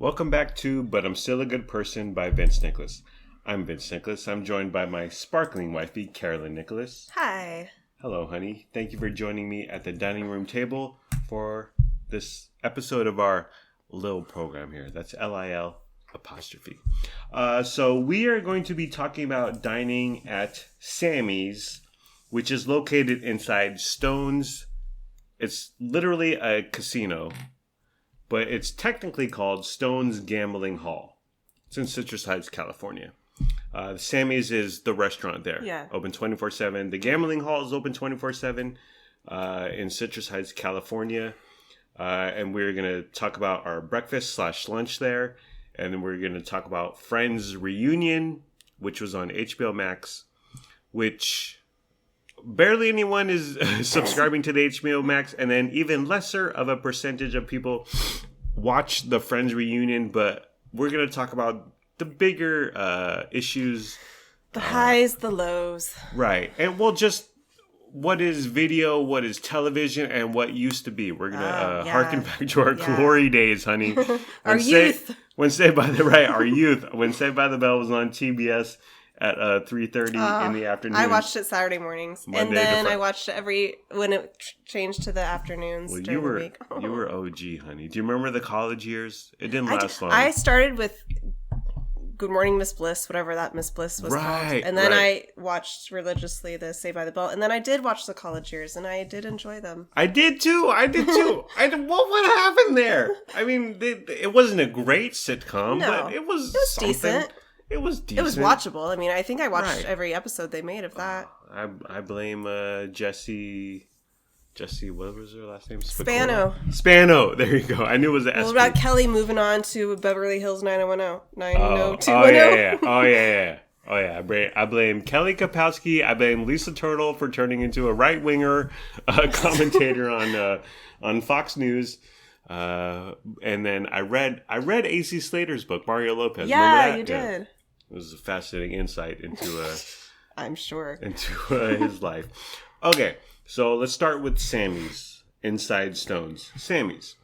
Welcome back to But I'm Still a Good Person by Vince Nicholas. I'm Vince Nicholas. I'm joined by my sparkling wifey, Carolyn Nicholas. Hi. Hello, honey. Thank you for joining me at the dining room table for this episode of our little program here. That's LIL apostrophe. So we are going to be talking about dining at Sammy's, which is located inside Stone's. It's literally a casino, but it's technically called Stone's Gambling Hall. It's in Citrus Heights, California. Sammy's is the restaurant there. Yeah. Open 24/7. The Gambling Hall is open 24/7 in Citrus Heights, California. And we're going to talk about our breakfast/lunch there. And then we're going to talk about Friends Reunion, which was on HBO Max, which barely anyone is subscribing to the HBO Max. And then even lesser of a percentage of people watch the Friends Reunion. But we're going to talk about the bigger issues. The highs, the lows. Right. And we'll just, what is video, what is television, and what used to be. We're going to harken back to our glory days, honey. Our youth. When Saved by the our youth. When Saved by the Bell was on TBS at 3:30 in the afternoon. I watched it Saturday mornings. Monday and then I watched it when it changed to the afternoons during the week. You were OG, honey. Do you remember the college years? It didn't last long. I started with Good Morning, Miss Bliss, whatever that Miss Bliss was called. And then I watched religiously the Saved by the Bell. And then I did watch the college years, and I did enjoy them. I did too. What happened there? I mean, it wasn't a great sitcom, but it was decent. It was decent. It was watchable. I mean, I think I watched every episode they made of that. I blame Jessie, what was her last name? Spano. There you go. I knew it was an S. What about Kelly moving on to Beverly Hills 90210? Oh yeah. I blame Kelly Kapowski. I blame Lisa Turtle for turning into a right winger commentator on Fox News. And then I read AC Slater's book, Mario Lopez. Yeah, you did. It was a fascinating insight into I'm sure into his life. Okay. So let's start with Sammy's inside Stone's. Sammy's.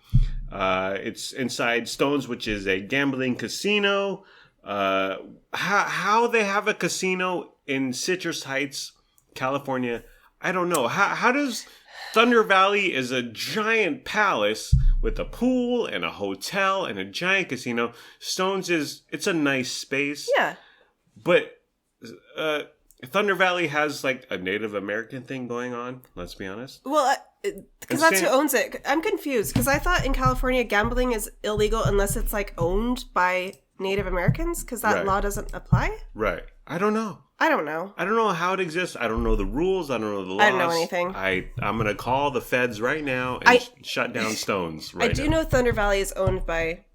It's inside Stone's, which is a gambling casino. How they have a casino in Citrus Heights, California, I don't know. How does Thunder Valley is a giant palace with a pool and a hotel and a giant casino. Stone's it's a nice space. Yeah. But Thunder Valley has like a Native American thing going on, let's be honest. Well, because that's who owns it. I'm confused because I thought in California gambling is illegal unless it's like owned by Native Americans because that law doesn't apply. Right. I don't know. I don't know how it exists. I don't know the rules. I don't know the laws. I don't know anything. I'm going to call the feds right now and shut down Stone's right now. I do know Thunder Valley is owned by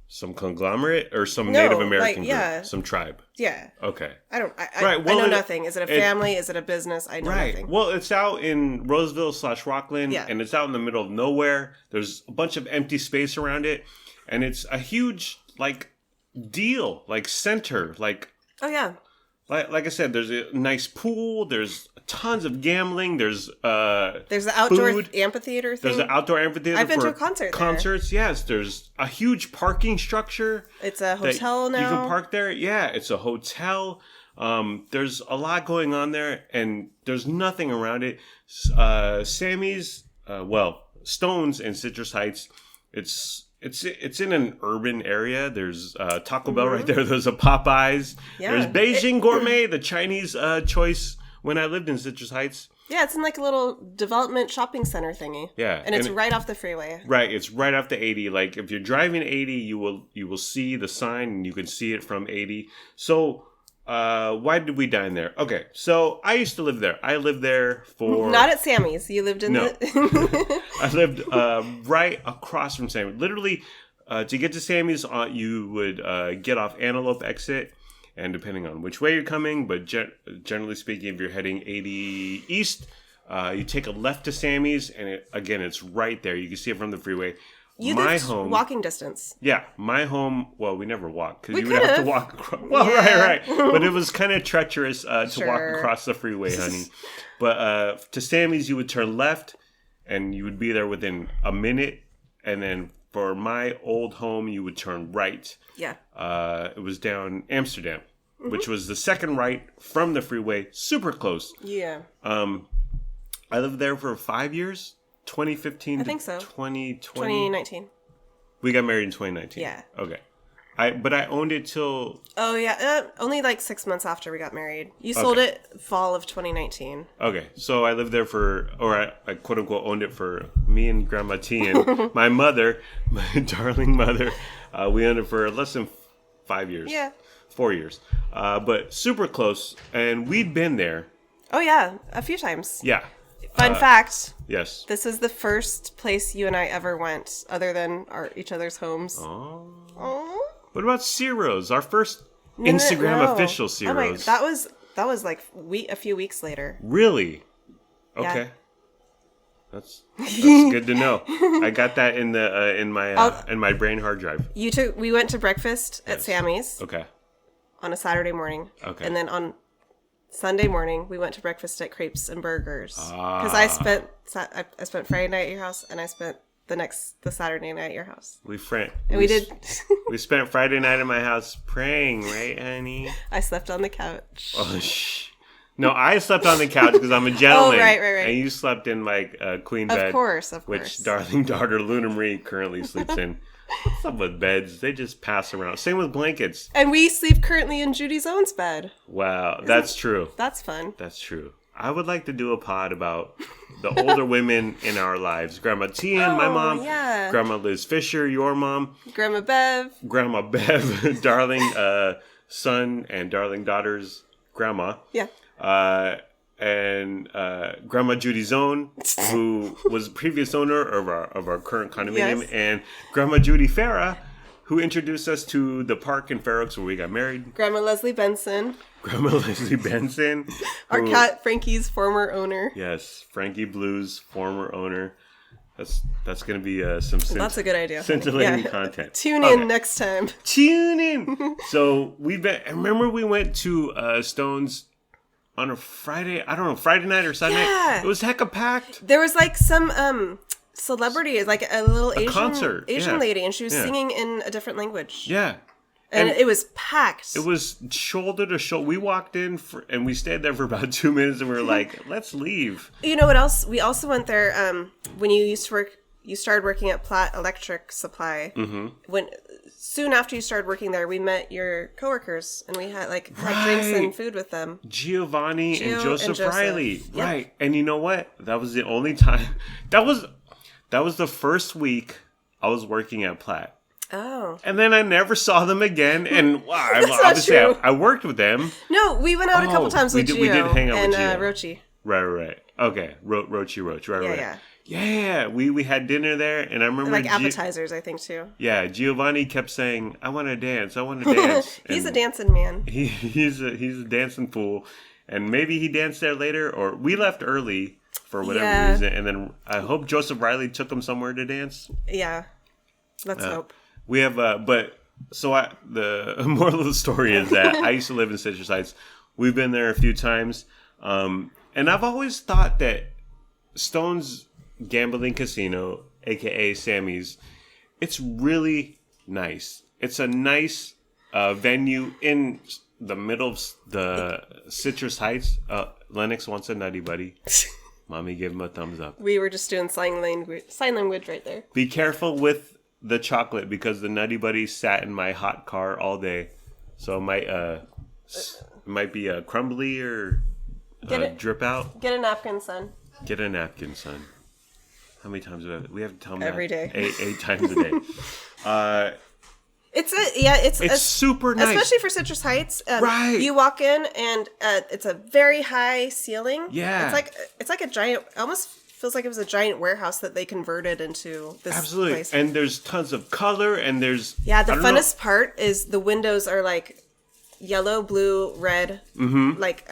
some conglomerate or some Native American group? Some tribe? Yeah. Okay. I know nothing. Is it a family? Is it a business? I know nothing. Well, it's out in Roseville/Rockland, and it's out in the middle of nowhere. There's a bunch of empty space around it, and it's a huge, deal, center, Oh, yeah. Like I said, there's a nice pool. There's tons of gambling. There's the outdoor amphitheater thing. There's an outdoor amphitheater. I've been to a concert there. Concerts, yes. There's a huge parking structure. It's a hotel now. You can park there. Yeah, it's a hotel. There's a lot going on there, and there's nothing around it. Sammy's, Stone's in Citrus Heights. It's in an urban area. There's Taco Bell right there. There's a Popeyes. Yeah. There's Beijing Gourmet, the Chinese choice when I lived in Citrus Heights. Yeah, it's in a little development shopping center thingy. Yeah. And it's right off the freeway. Right, it's right off the 80. If you're driving 80, you will see the sign and you can see it from 80. So why did we dine there? Okay, so I used to live there. I lived there for... Not at Sammy's. You lived in the... I lived right across from Sammy's. Literally, to get to Sammy's, you would get off Antelope exit, and depending on which way you're coming, but generally speaking, if you're heading 80 east, you take a left to Sammy's, and it's right there. You can see it from the freeway. You lived walking distance. Yeah, my home. Well, we never walked because you would have to walk across. Well, yeah. right. But it was kind of treacherous to walk across the freeway, honey. But to Sammy's, you would turn left, and you would be there within a minute. And then for my old home, you would turn right. Yeah. It was down Amsterdam, which was the second right from the freeway, super close. Yeah. I lived there for 5 years, 2015 I think so. 2020. 2019. We got married in 2019. Yeah. Okay. But I owned it till... Oh, yeah. Only like 6 months after we got married. You sold it fall of 2019. Okay. So I lived there I quote unquote owned it for me and Grandma T and my mother, my darling mother. We owned it for less than 5 years. Yeah. 4 years. But super close. And we'd been there. Oh, yeah. A few times. Yeah. Fun fact. Yes. This is the first place you and I ever went other than each other's homes. Oh. What about Ciro's? Our first Instagram official Ciro's. Oh my, that was like a few weeks later. Really? Okay. Yeah. That's good to know. I got that in the in my brain hard drive. We went to breakfast at Sammy's. Okay. On a Saturday morning. Okay. And then on Sunday morning we went to breakfast at Crepes and Burgers. Because I spent Friday night at your house and I spent the Saturday night at your house. We spent Friday night at my house praying, right, honey? I slept on the couch. Oh, No, I slept on the couch because I'm a gentleman. Oh, right. And you slept in like a queen bed. Of course. Which darling daughter Luna Marie currently sleeps in. What's up with beds? They just pass around. Same with blankets. And we sleep currently in Judy's own bed. Wow, that's true. That's fun. That's true. I would like to do a pod about the older women in our lives. Grandma Tian, my mom. Yeah. Grandma Liz Fisher, your mom. Grandma Bev, darling son and darling daughter's grandma. Yeah. And Grandma Judy Zone, who was the previous owner of our current condominium, Yes. and Grandma Judy Farah, who introduced us to the park in Fair Oaks where we got married. Grandma Leslie Benson. Our cat Frankie's former owner. Yes, Frankie Blue's former owner. That's going to be some That's a good idea. scintillating content. Tune in next time. Tune in. So I remember we went to Stone's on a Friday. I don't know, Friday night or Sunday night. It was hecka packed. There was like some celebrity, like a little Asian lady, and she was singing in a different language. Yeah. And it was packed. It was shoulder to shoulder. We walked in and we stayed there for about 2 minutes, and we were like, "Let's leave." You know what else? We also went there when you used to work. You started working at Platt Electric Supply. Mm-hmm. Soon after you started working there, we met your coworkers, and we had had drinks and food with them. Giovanni and Joseph Riley, yep. Right? And you know what? That was the only time. That was the first week I was working at Platt. Oh. And then I never saw them again. And obviously I worked with them. No, we went out a couple times with Gio. We did hang out and with Gio. Rochi. Right. Okay. Roach. Right. Yeah. We had dinner there, and I remember appetizers, I think, too. Yeah, Giovanni kept saying, "I want to dance. I want to dance." He's a dancing man. He's a dancing fool, and maybe he danced there later, or we left early for whatever reason, and then I hope Joseph Riley took him somewhere to dance. Yeah, let's hope. We have, the moral of the story is that I used to live in Citrus Heights. We've been there a few times, and I've always thought that Stone's Gambling Casino, aka Sammy's, it's really nice. It's a nice venue in the middle of the Citrus Heights. Lennox wants a nutty buddy. Mommy gave him a thumbs up. We were just doing sign language right there. Be careful with the chocolate because the nutty buddy sat in my hot car all day, so it might be crumbly or drip out. Get a napkin, son. Get a napkin, son. How many times we have to tell them every that? day? Eight times a day. It's super nice, especially for Citrus Heights. Right, you walk in and it's a very high ceiling. Yeah, it's like a giant. Almost feels like it was a giant warehouse that they converted into this absolutely place. And there's tons of color, and there's the funnest part is the windows are like yellow, blue, red, like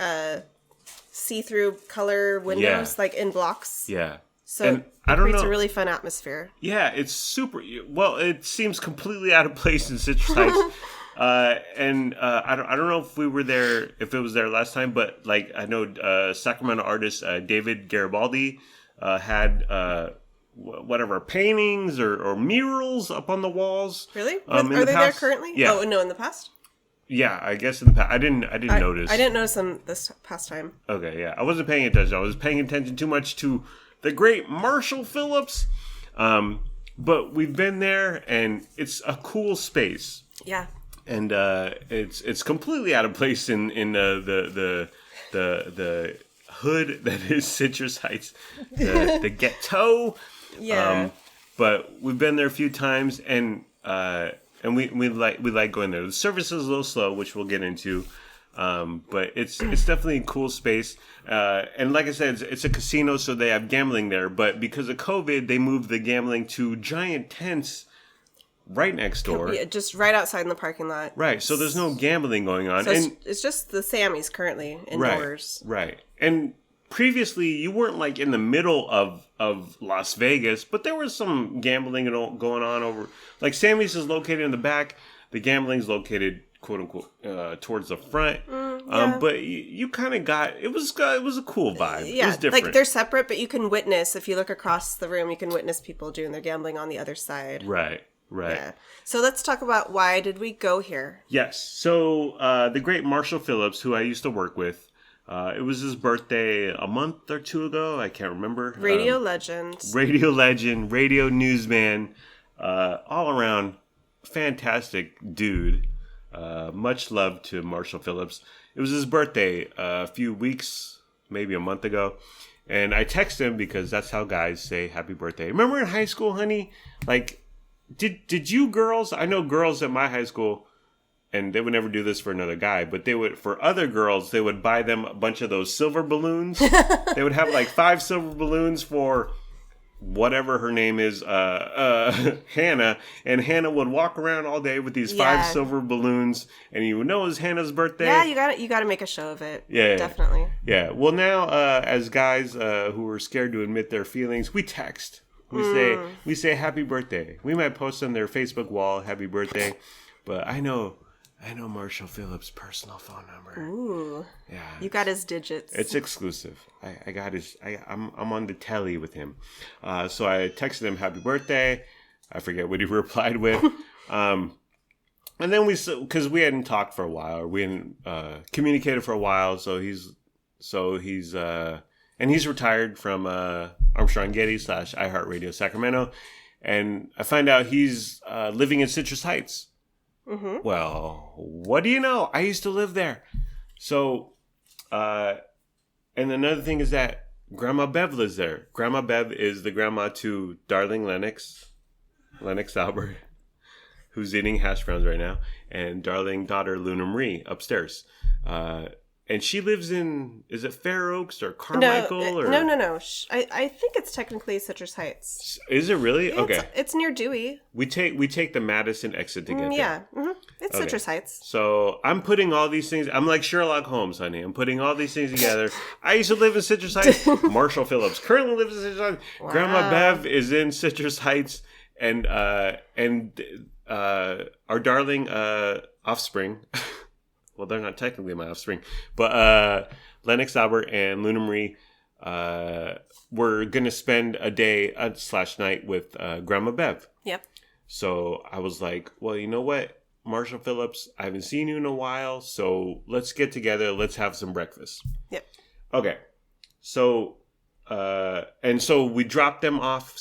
see-through color windows, like in blocks. Yeah. So and it creates a really fun atmosphere. Yeah, it's super. Well, it seems completely out of place in Citrus Heights. I don't know if we were there, if it was there last time, but like I know Sacramento artist David Garibaldi had whatever paintings or murals up on the walls. Really? Are they there currently? Yeah. Oh no, in the past. Yeah, I guess in the past. I didn't notice. I didn't notice them this past time. Okay, yeah, I wasn't paying attention. I was paying attention too much to the great Marshall Phillips. But we've been there, and it's a cool space. Yeah. And it's completely out of place in the hood that is Citrus Heights, the ghetto. Yeah. But we've been there a few times, and we like going there. The service is a little slow, which we'll get into. But it's definitely a cool space. And like I said, it's a casino, so they have gambling there. But because of COVID, they moved the gambling to giant tents right next door. Yeah, just right outside in the parking lot. Right, so there's no gambling going on. So it's just the Sammys currently indoors. Right. And previously, you weren't like in the middle of Las Vegas, but there was some gambling going on over. Like Sammy's is located in the back. The gambling's located, quote unquote, towards the front. Yeah. But you kind of got it was a cool vibe. Yeah, it was different. like they're separate, but you can witness if you look across the room. You can witness people doing their gambling on the other side. Right. Yeah. So let's talk about why did we go here? Yes. So the great Marshall Phillips, who I used to work with, it was his birthday a month or two ago. I can't remember. Radio legend, radio newsman, all around fantastic dude. Much love to Marshall Phillips. It was his birthday a few weeks, maybe a month ago. And I texted him because that's how guys say happy birthday. Remember in high school, honey? Like, did you girls? I know girls at my high school, and they would never do this for another guy, but they would, for other girls, they would buy them a bunch of those silver balloons. They would have like 5 silver balloons for whatever her name is, Hannah, and Hannah would walk around all day with these 5 silver balloons, and you would know it was Hannah's birthday. Yeah, you got to make a show of it. Yeah, definitely. Yeah. Well, now as guys who are scared to admit their feelings, we text. We say happy birthday. We might post on their Facebook wall happy birthday, but I know Marshall Phillips' personal phone number. Ooh. Yeah. You got his digits. It's exclusive. I got his. I'm on the telly with him. So I texted him happy birthday. I forget what he replied with. And then because we hadn't talked for a while, or we hadn't communicated for a while. So he's and he's retired from Armstrong Getty / iHeartRadio Sacramento, and I find out he's living in Citrus Heights. Mm-hmm. Well, what do you know? I used to live there. So, and another thing is that Grandma Bev lives there. Grandma Bev is the grandma to darling Lennox Albert, who's eating hash browns right now, and darling daughter Luna Marie upstairs. And she lives in, is it Fair Oaks or Carmichael? No. I think it's technically Citrus Heights. Is it really? Yeah, okay. It's near Dewey. We take the Madison exit to get there. Yeah. Mm-hmm. It's okay. Citrus Heights. So I'm putting all these things, I'm like Sherlock Holmes, honey. I'm putting all these things together. I used to live in Citrus Heights. Marshall Phillips currently lives in Citrus Heights. Wow. Grandma Bev is in Citrus Heights. And our darling offspring... Well, they're not technically my offspring, but Lennox Albert and Luna Marie were going to spend a day / night with Grandma Bev. Yep. So I was like, well, you know what, Marshall Phillips, I haven't seen you in a while, so let's get together. Let's have some breakfast. Yep. Okay. So, and so we dropped them off.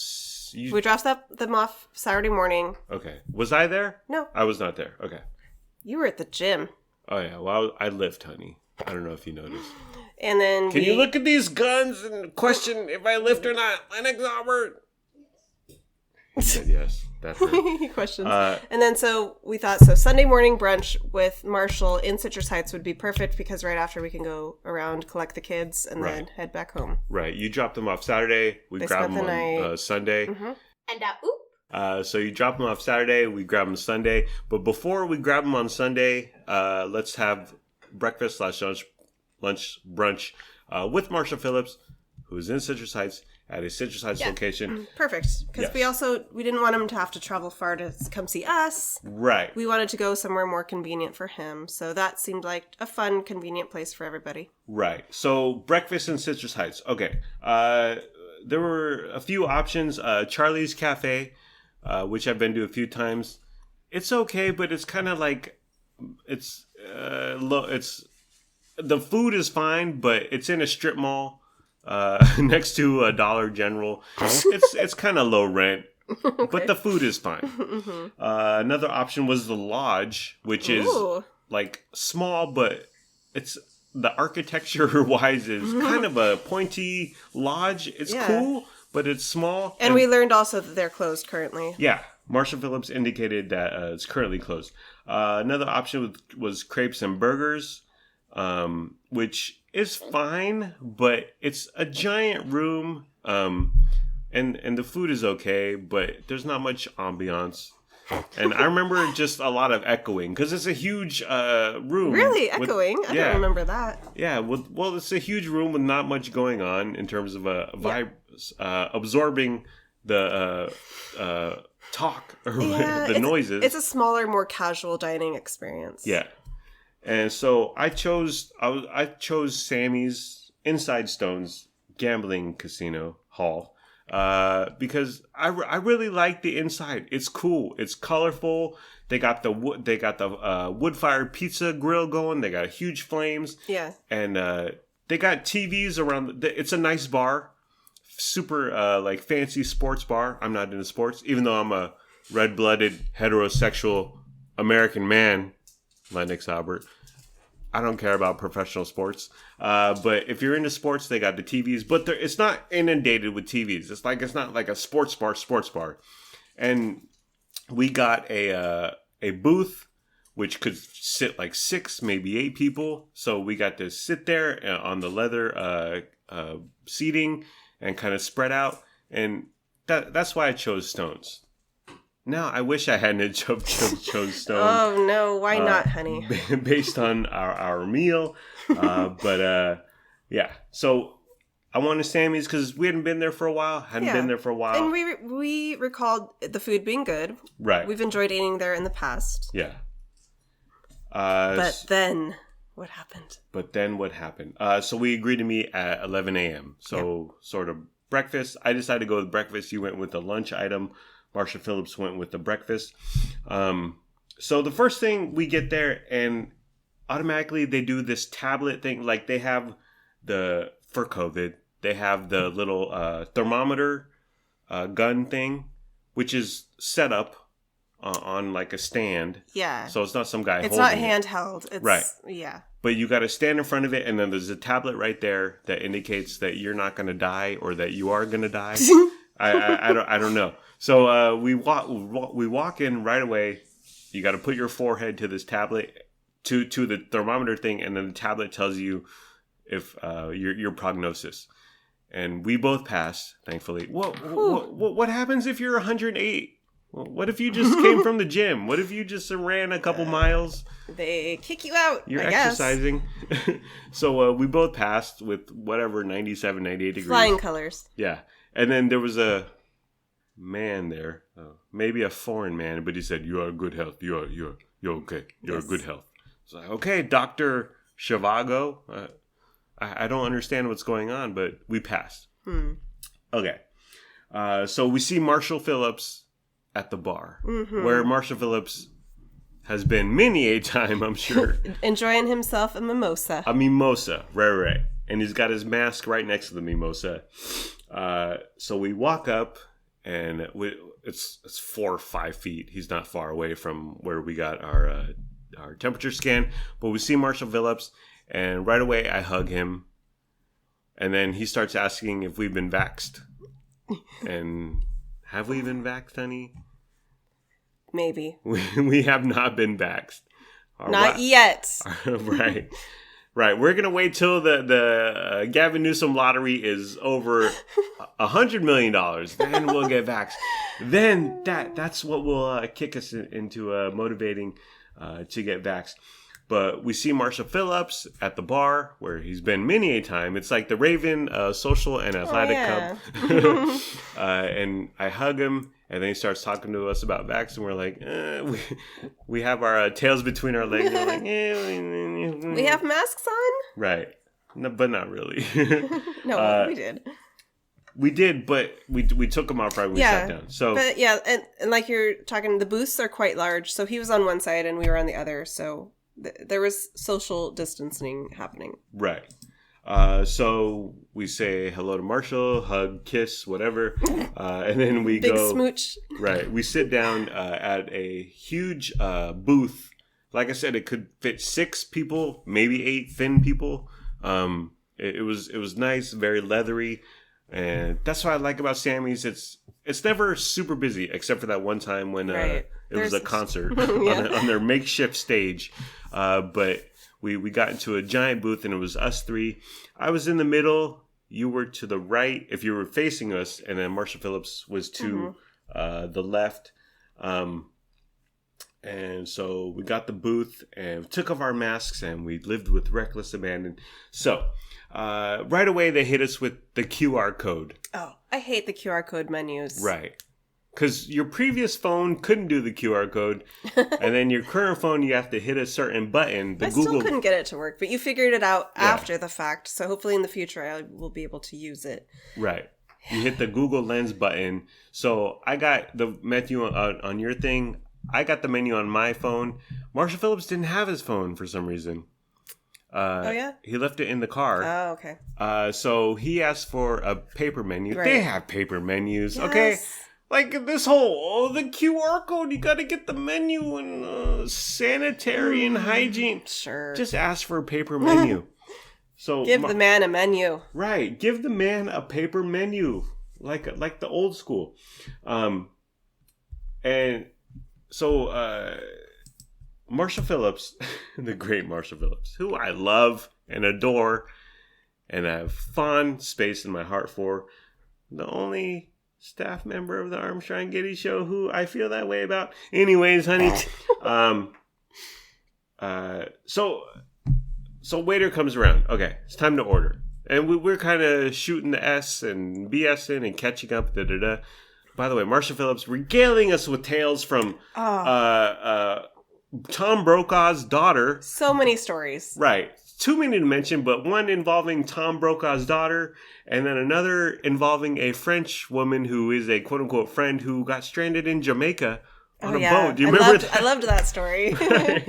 We dropped them off Saturday morning. Okay. Was I there? No. I was not there. Okay. You were at the gym. Oh, yeah. Well, I lift, honey. I don't know if you noticed. And then Can you look at these guns and question if I lift or not? Lennox Albert. He said yes. That's it. Questions. And then so we thought, Sunday morning brunch with Marshall in Citrus Heights would be perfect because right after we can go around, collect the kids, and then head back home. Right. You dropped them off Saturday. We grabbed them on Sunday. Mm-hmm. And so you drop them off Saturday, we grab them Sunday. But before we grab them on Sunday, let's have breakfast / lunch brunch with Marshall Phillips, who's in Citrus Heights at a Citrus Heights location. Perfect. Because we didn't want him to have to travel far to come see us. Right. We wanted to go somewhere more convenient for him. So that seemed like a fun, convenient place for everybody. Right. So breakfast in Citrus Heights. Okay. there were a few options. Charlie's Cafe, which I've been to a few times. It's okay, but it's kind of like it's low. It's the food is fine, but it's in a strip mall next to a Dollar General. It's kind of low rent. Okay. But the food is fine. Mm-hmm. Another option was the Lodge, which is like small, but it's the architecture wise is kind of a pointy lodge. It's cool, but it's small. And we learned also that they're closed currently. Yeah, Marshall Phillips indicated that it's currently closed. Another option was Crepes and Burgers, which is fine, but it's a giant room. And the food is okay, but there's not much ambiance. And I remember just a lot of echoing because it's a huge room. Really? Echoing? I don't remember that. Yeah. Well, it's a huge room with not much going on in terms of absorbing the talk or the noises. It's a smaller, more casual dining experience. Yeah. And so I chose Sammy's Inside Stones Gambling Casino Hall. Because I really like the inside. It's cool. It's colorful. They got the wood-fired pizza grill going. They got huge flames. Yeah. And they got TVs around. It's a nice bar. Super like fancy sports bar. I'm not into sports, even though I'm a red-blooded heterosexual American man, Lennox Albert. I don't care about professional sports. But if you're into sports, they got the TVs. But it's not inundated with TVs. It's not like a sports bar. And we got a booth, which could sit like 6, maybe 8 people. So we got to sit there on the leather seating and kind of spread out. And that's why I chose Stones. Now, I wish I hadn't chose Stones. Oh, no. Why not, honey? Based on our meal. But, yeah. So, I wanted Sammy's because we hadn't been there for a while. Been there for a while. And we recalled the food being good. Right. We've enjoyed eating there in the past. Yeah. But then, what happened? So, we agreed to meet at 11 a.m. So, sort of breakfast. I decided to go with breakfast. You went with the lunch item. Marshall Phillips went with the breakfast. So the first thing we get there, and automatically they do this tablet thing. Like they have for COVID, they have the little thermometer gun thing, which is set up on like a stand. Yeah. So it's not some guy holding it. It's not handheld. It's, right. Yeah. But you got to stand in front of it, and then there's a tablet right there that indicates that you're not going to die or that you are going to die. I don't know. So we walk in right away. You got to put your forehead to this tablet, to the thermometer thing, and then the tablet tells you if your prognosis. And we both passed, thankfully. What happens if you're 108? What if you just came from the gym? What if you just ran a couple miles? They kick you out. You're exercising. So we both passed with whatever 97, 98 degrees. Flying colors. Yeah, and then there was a man there, maybe a foreign man, but he said, "You are in good health. You're okay. You're in good health." It's like, okay, Dr. Shivago. I don't understand what's going on, but we passed. Okay, so we see Marshall Phillips at the bar, where Marshall Phillips has been many a time, I'm sure. Enjoying himself a mimosa. A mimosa, right. And he's got his mask right next to the mimosa. So we walk up, and it's 4 or 5 feet. He's not far away from where we got our temperature scan. But we see Marshall Phillips, and right away I hug him. And then he starts asking if we've been vaxxed. And have we been vaxxed, honey? Maybe. We have not been vaxxed. Not yet. Right. We're going to wait till the Gavin Newsom lottery is over $100 million. Then we'll get vaxxed. Then that's what will kick us into motivating to get vaxxed. But we see Marshall Phillips at the bar where he's been many a time. It's like the Raven Social and Athletic Cup. And I hug him, and then he starts talking to us about vax, and we're like, we have our tails between our legs. We're like, we have masks on? Right. No, but not really. No, we did. We did, but we took him off right when we sat down. So, but yeah, and like you're talking, the booths are quite large. So he was on one side and we were on the other. So there was social distancing happening. Right. So we say hello to Marshall, hug, kiss, whatever, and then we Big go smooch. Right. We sit down at a huge booth. Like I said, it could fit 6 people, maybe 8 thin people. It was nice, very leathery. And that's what I like about Sammy's. It's never super busy, except for that one time when it was a concert on their makeshift stage. But we got into a giant booth, and it was us 3. I was in the middle. You were to the right if you were facing us, and then Marshall Phillips was to the left. And so we got the booth and took off our masks, and we lived with reckless abandon. So right away, they hit us with the QR code. Oh, I hate the QR code menus. Right. Because your previous phone couldn't do the QR code, and then your current phone, you have to hit a certain button. I still couldn't get it to work, but you figured it out after the fact. So hopefully in the future, I will be able to use it. Right. You hit the Google Lens button. So I got the menu on your thing. I got the menu on my phone. Marshall Phillips didn't have his phone for some reason. Oh, yeah? He left it in the car. Oh, okay. So he asked for a paper menu. Right. They have paper menus, yes. Okay? Like this whole, the QR code, you got to get the menu and sanitary and hygiene. Sure. Just ask for a paper menu. So give the man a menu. Right. Give the man a paper menu. Like the old school. And so Marshall Phillips, the great Marshall Phillips, who I love and adore and have fond space in my heart for, the only staff member of the Armstrong Getty Show who I feel that way about. Anyways, honey. So waiter comes around. Okay, it's time to order. And we're kind of shooting the S and BSing and catching up. By the way, Marshall Phillips regaling us with tales from Tom Brokaw's daughter. So many stories. Right. Too many to mention, but one involving Tom Brokaw's daughter, and then another involving a French woman who is a quote-unquote friend who got stranded in Jamaica on a boat. Do you remember that? I loved that story. Right.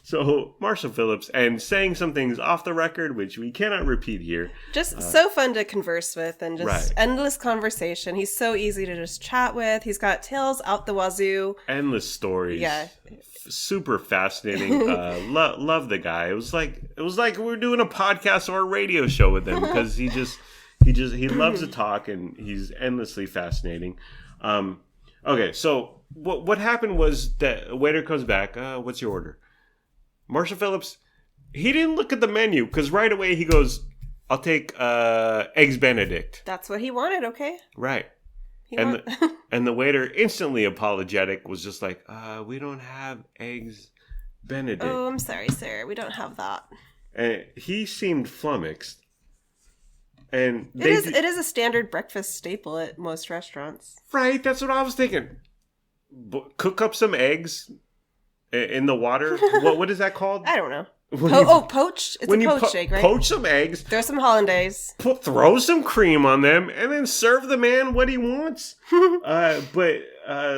So, Marshall Phillips, and saying some things off the record, which we cannot repeat here. Just so fun to converse with, and just endless conversation. He's so easy to just chat with. He's got tales out the wazoo. Endless stories. Yeah. Super fascinating. Love the guy. It was like we were doing a podcast or a radio show with him, because he loves to talk, and he's endlessly fascinating. Okay, so what happened was that a waiter comes back. What's your order? Marshall Phillips, he didn't look at the menu, because right away he goes, I'll take Eggs Benedict. That's what he wanted, okay? Right. And the waiter, instantly apologetic, was just like, we don't have Eggs Benedict. Oh, I'm sorry, sir. We don't have that. And he seemed flummoxed. And it is a standard breakfast staple at most restaurants. Right, that's what I was thinking. Cook up some eggs in the water. What is that called? I don't know. Poached. It's a poached egg, right? Poach some eggs. Throw some hollandaise. Throw some cream on them, and then serve the man what he wants. But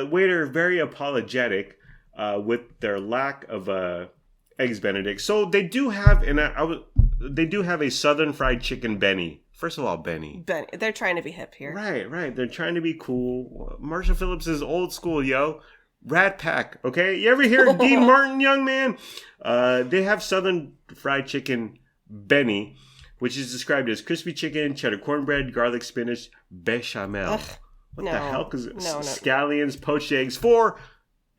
waiter very apologetic with their lack of Eggs Benedict. So they do have, they do have a Southern Fried Chicken Benny. First of all, Benny. They're trying to be hip here. Right. They're trying to be cool. Marshall Phillips is old school, yo. Rat Pack, okay? You ever hear Dean Martin, young man? They have Southern Fried Chicken Benny, which is described as crispy chicken, cheddar cornbread, garlic spinach, bechamel. What the hell is it? No. Scallions, poached eggs for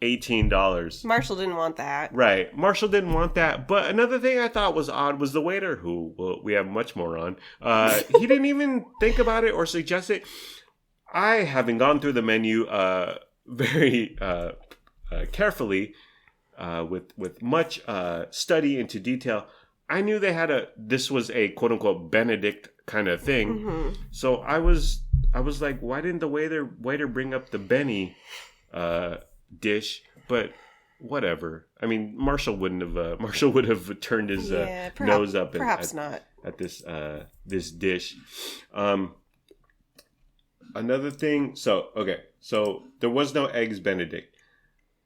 $18. Marshall didn't want that. Right. Marshall didn't want that. But another thing I thought was odd was the waiter, who we have much more on. He didn't even think about it or suggest it. I, having gone through the menu very carefully, with much study into detail, I knew they had this was a quote unquote Benedict kind of thing. Mm-hmm. So I was like, why didn't the waiter bring up the Benny dish? But whatever. I mean, Marshall would have turned his nose up perhaps not at this dish. another thing. So there was no eggs Benedict.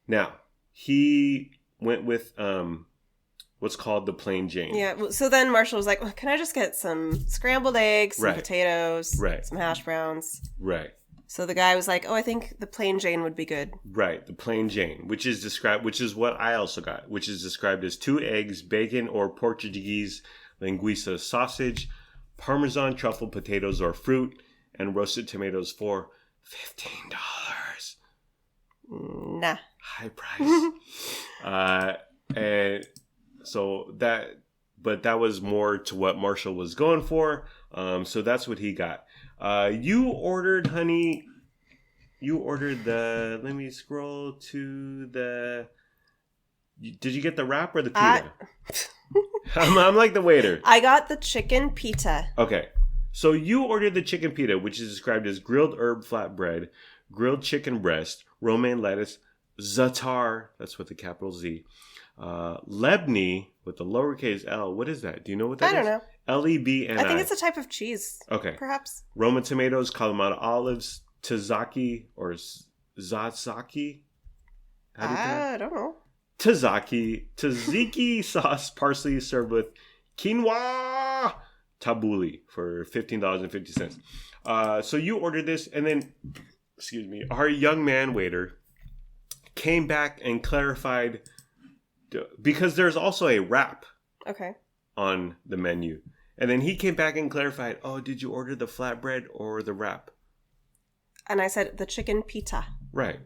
Now he went with what's called the plain Jane. Yeah. So then Marshall was like, well, "Can I just get some scrambled eggs, some potatoes, some hash browns?" Right. So the guy was like, "Oh, I think the plain Jane would be good." Right, the plain Jane, which is what I also got, which is described as 2 eggs, bacon or Portuguese linguiça sausage, Parmesan truffle potatoes or fruit, and roasted tomatoes for $15. Nah. High price. And so that was more to what Marshall was going for. So that's what he got. You ordered, honey. You ordered let me scroll to did you get the wrap or the pita? I'm like the waiter. I got the chicken pita. Okay. So you ordered the chicken pita, which is described as grilled herb flatbread, grilled chicken breast, romaine lettuce, za'atar, that's with the capital Z, lebni with the lowercase L. What is that? Do you know what that is? I don't know. Lebni. I think it's a type of cheese. Okay. Perhaps. Roma tomatoes, Kalamata olives, tzatziki or zatzaki. I don't know. Tzatziki sauce, parsley served with quinoa tabbouleh for $15.50. So you ordered this, and then, excuse me, our young man waiter came back and clarified, because there's also a wrap on the menu. And then he came back and clarified, oh, did you order the flatbread or the wrap? And I said the chicken pita. Right.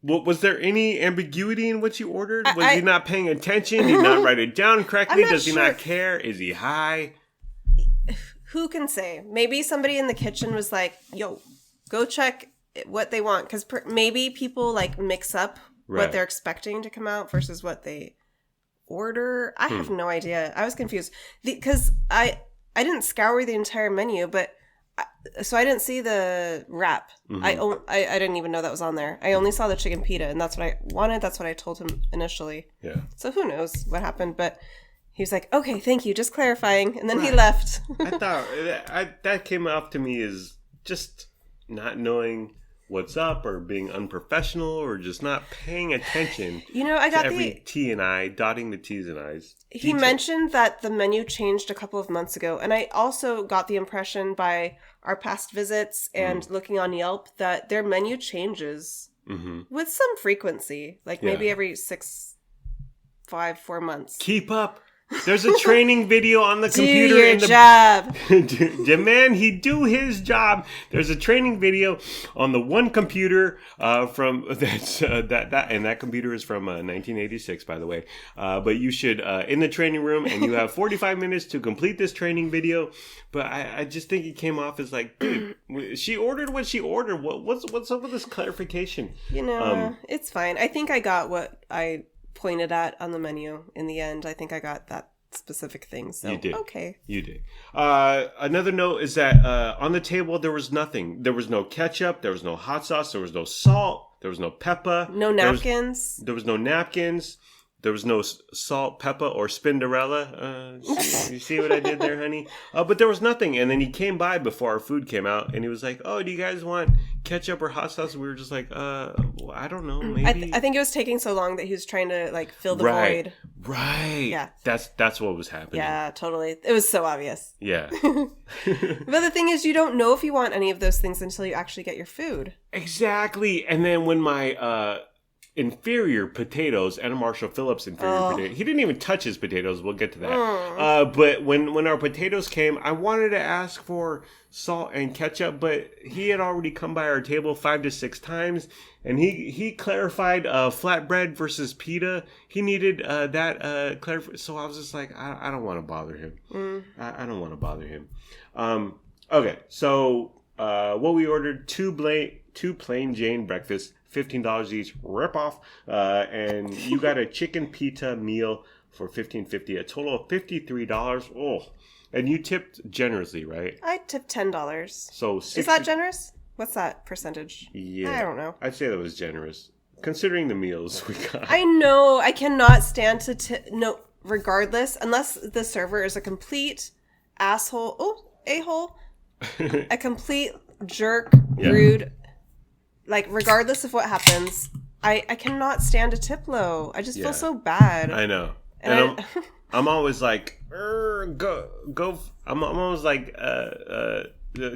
Well, was there any ambiguity in what you ordered? Was he not paying attention? Did he not write it down correctly? Does he not care? Is he high? Who can say? Maybe somebody in the kitchen was like, yo, go check what they want. Because maybe people like mix up what they're expecting to come out versus what they order. I have no idea. I was confused. Because I didn't scour the entire menu, but so I didn't see the wrap. I didn't even know that was on there. I only saw the chicken pita, and that's what I wanted. That's what I told him initially. Yeah. So who knows what happened, but he was like, okay, thank you, just clarifying. And then he left. I thought that came off to me as just not knowing what's up or being unprofessional or just not paying attention. I got every T and I, dotting the T's and I's. He mentioned that the menu changed a couple of months ago. And I also got the impression by our past visits and looking on Yelp that their menu changes with some frequency. Like maybe every 4 months. Keep up. There's a training video on the computer. Do your job. Demand he do his job. There's a training video on the one computer from that's and that computer is from 1986, by the way. But you should in the training room, and you have 45 minutes to complete this training video. But I just think it came off as like, dude, she ordered what she ordered. What's up with this clarification? It's fine. I think I got what I pointed at on the menu in the end. I think I got that specific thing. So you did. Okay. You did. Another note is that on the table there was nothing. There was no ketchup. There was no hot sauce. There was no salt. There was no pepper. No napkins. There was no napkins. There was no salt, pepper, or spinderella. You see what I did there, honey? But there was nothing. And then he came by before our food came out, and he was like, oh, do you guys want ketchup or hot sauce? And we were just like, well, I don't know, maybe. I think it was taking so long that he was trying to, like, fill the void. Right. Yeah. That's what was happening. Yeah, totally. It was so obvious. Yeah. But the thing is, you don't know if you want any of those things until you actually get your food. Exactly. And then when my... inferior potatoes and a Marshall Phillips inferior potato. He didn't even touch his potatoes. We'll get to that. But when our potatoes came, I wanted to ask for salt and ketchup, but he had already come by our table 5 to 6 times, and he clarified flatbread versus pita. He needed that clarified. So I was just like, I don't want to bother him. I don't want to bother him. Okay, so what we ordered, two plain Jane breakfasts. $15 each, rip off, and you got a chicken pita meal for $15.50, a total of $53. Oh, and you tipped generously, right? I tipped $10. So is that generous? What's that percentage? Yeah, I don't know. I'd say that was generous, considering the meals we got. I know. I cannot stand to no, regardless, unless the server is a complete asshole. Oh, a-hole. A complete jerk, rude. Like, regardless of what happens, I cannot stand a tip low. I just feel so bad. I know. And I'm always like, go. I'm always like,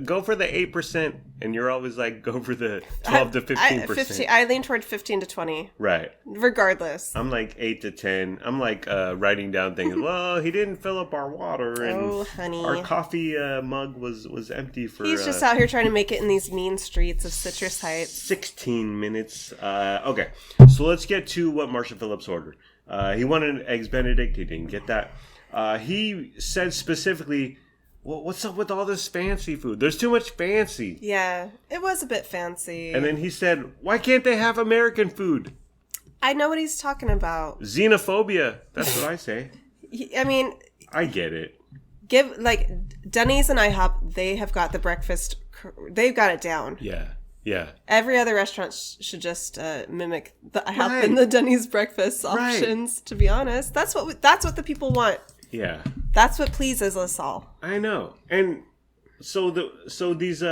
go for the 8%, and you're always like, go for the 12 to 15%. I lean toward 15 to 20. Right. Regardless. I'm like 8 to 10. I'm like writing down things. Well, he didn't fill up our water, and honey, our coffee mug was empty for. He's just out here trying to make it in these mean streets of Citrus Heights. 16 minutes. Okay, so let's get to what Marshall Phillips ordered. He wanted eggs Benedict. He didn't get that. He said specifically, well, what's up with all this fancy food? There's too much fancy. Yeah, it was a bit fancy. And then he said, why can't they have American food? I know what he's talking about. Xenophobia. That's what I say. I mean, I get it. Denny's and IHOP, they have got the breakfast. They've got it down. Yeah. Every other restaurant should just mimic the IHOP and the Denny's breakfast options. Right. To be honest, that's what the people want. Yeah. That's what pleases us all. I know. And so these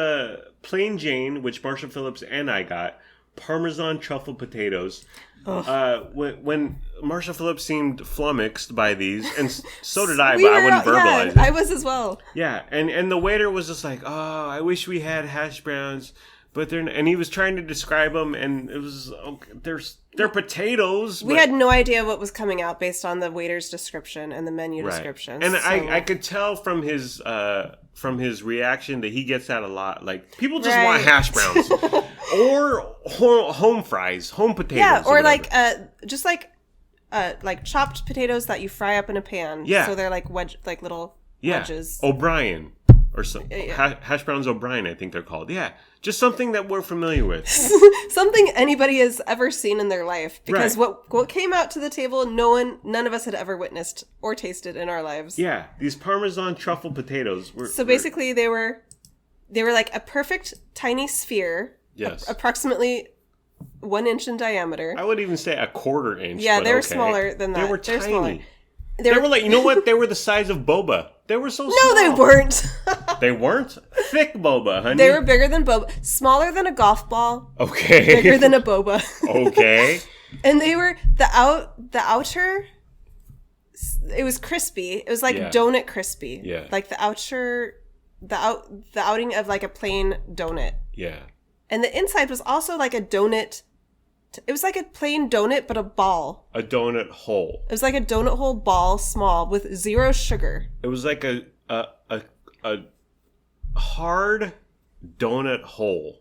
Plain Jane, which Marshall Phillips and I got, Parmesan truffle potatoes. When Marshall Phillips seemed flummoxed by these, and so did I, but I wouldn't verbalize it. I was as well. Yeah, and the waiter was just like, oh, I wish we had hash browns. But and he was trying to describe them, and it was they're potatoes. We had no idea what was coming out based on the waiter's description and the menu description. And I could tell from his reaction that he gets that a lot. Like, people just want hash browns or home fries, home potatoes. Yeah, or just like chopped potatoes that you fry up in a pan. Yeah, so they're like little wedges. O'Brien. Or some hash browns O'Brien, I think they're called. Yeah, just something that we're familiar with. Something anybody has ever seen in their life. Because what came out to the table, none of us had ever witnessed or tasted in our lives. Yeah, these Parmesan truffle potatoes. Basically, they were like a perfect tiny sphere. Yes. Approximately 1 inch in diameter. I would even say a quarter inch. Yeah, they were smaller than that. They were tiny. Smaller. They were like, you know what? They were the size of boba. They were so small. No, they weren't. They weren't? Thick boba, honey. They were bigger than boba. Smaller than a golf ball. Okay. Bigger than a boba. Okay. And they were, the outer, it was crispy. It was like donut crispy. Yeah. Like the outer, the outing of like a plain donut. Yeah. And the inside was also like a donut. It was like a plain donut, but a ball. A donut hole. It was like a donut hole ball, small, with 0 sugar. It was like a hard donut hole.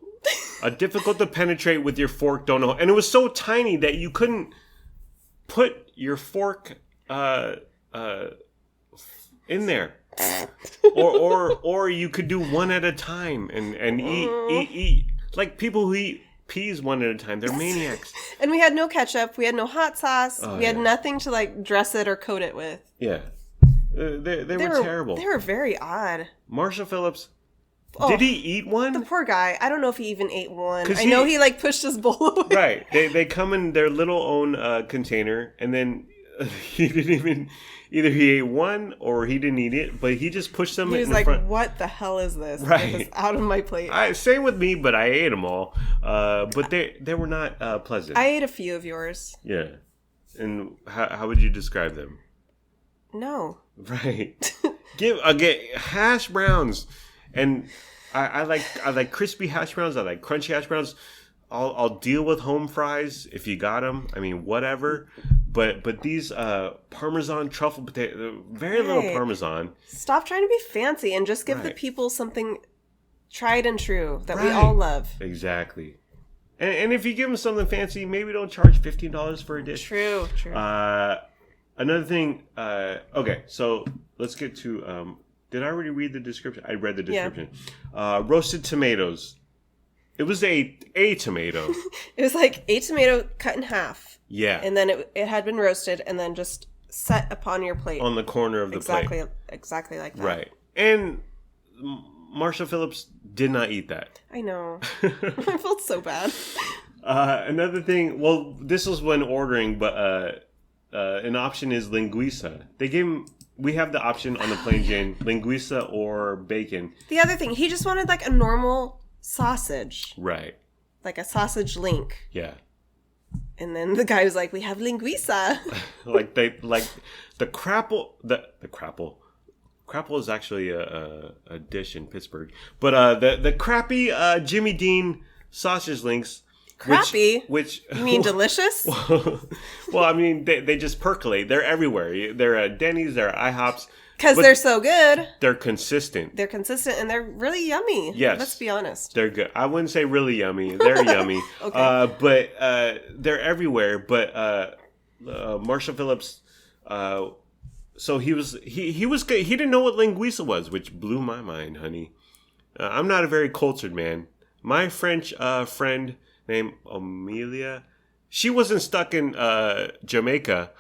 A difficult to penetrate with your fork donut hole. And it was so tiny that you couldn't put your fork in there. Or you could do one at a time and eat. Like people who eat peas one at a time. They're maniacs. And we had no ketchup. We had no hot sauce. We had nothing to like dress it or coat it with. Yeah. They were terrible. They were very odd. Marshall Phillips, did he eat one? The poor guy. I don't know if he even ate one. I know he like pushed his bowl away. Right. They come in their little own container, and then he didn't even... Either he ate one or he didn't eat it, but he just pushed them in front. He was like, what the hell is this? Right. Get this out of my plate. Same with me, but I ate them all. But they were not pleasant. I ate a few of yours. Yeah. And how would you describe them? No. Right. Get hash browns. And I like crispy hash browns. I like crunchy hash browns. I'll deal with home fries if you got them. I mean, whatever. But these Parmesan truffle potato, very little Parmesan. Stop trying to be fancy and just give the people something tried and true that we all love. Exactly. And if you give them something fancy, maybe don't charge $15 for a dish. True. Another thing. Okay, so let's get to. Did I already read the description? I read the description. Yeah. Roasted tomatoes. It was a tomato. It was like a tomato cut in half. Yeah. And then it had been roasted and then just set upon your plate. On the corner of the plate. Exactly like that. Right. And Marshall Phillips did not eat that. I know. I felt so bad. Another thing, well, this was when ordering, but an option is linguiça. They gave him... We have the option on the Plain Jane, linguiça or bacon. The other thing, he just wanted like a normal sausage. Right. Like a sausage link. Yeah. And then the guy was like, we have linguiça. like the crapple, the crapple. Crapple is actually a dish in Pittsburgh. But the crappy Jimmy Dean sausage links. Crappy? Which you mean delicious? Well, I mean, they just percolate. They're everywhere. They're at Denny's, they're at IHOP's. Because they're so good. They're consistent. They're consistent and they're really yummy. Yes. Let's be honest. They're good. I wouldn't say really yummy. They're yummy. Okay. But they're everywhere. But Marshall Phillips, so he was good. He didn't know what linguiça was, which blew my mind, honey. I'm not a very cultured man. My French friend named Amelia, she wasn't stuck in Jamaica.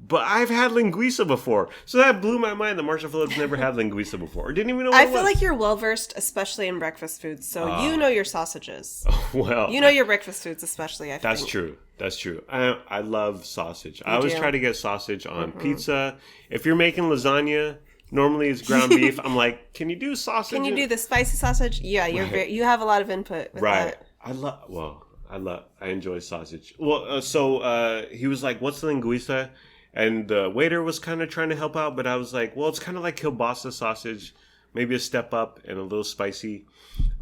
But I've had linguiça before. So that blew my mind that Marshall Phillips never had linguiça before. Or didn't even know what it was. I feel like you're well-versed, especially in breakfast foods. So you know your sausages. Well, you know your breakfast foods, especially, I think. That's true. That's true. I love sausage. I always try to get sausage on pizza. If you're making lasagna, normally it's ground beef. I'm like, can you do sausage? Can you do the spicy sausage? Yeah, you have a lot of input with that. I enjoy sausage. Well, so he was like, what's the linguiça? And the waiter was kind of trying to help out, but I was like, well, it's kind of like kielbasa sausage, maybe a step up and a little spicy.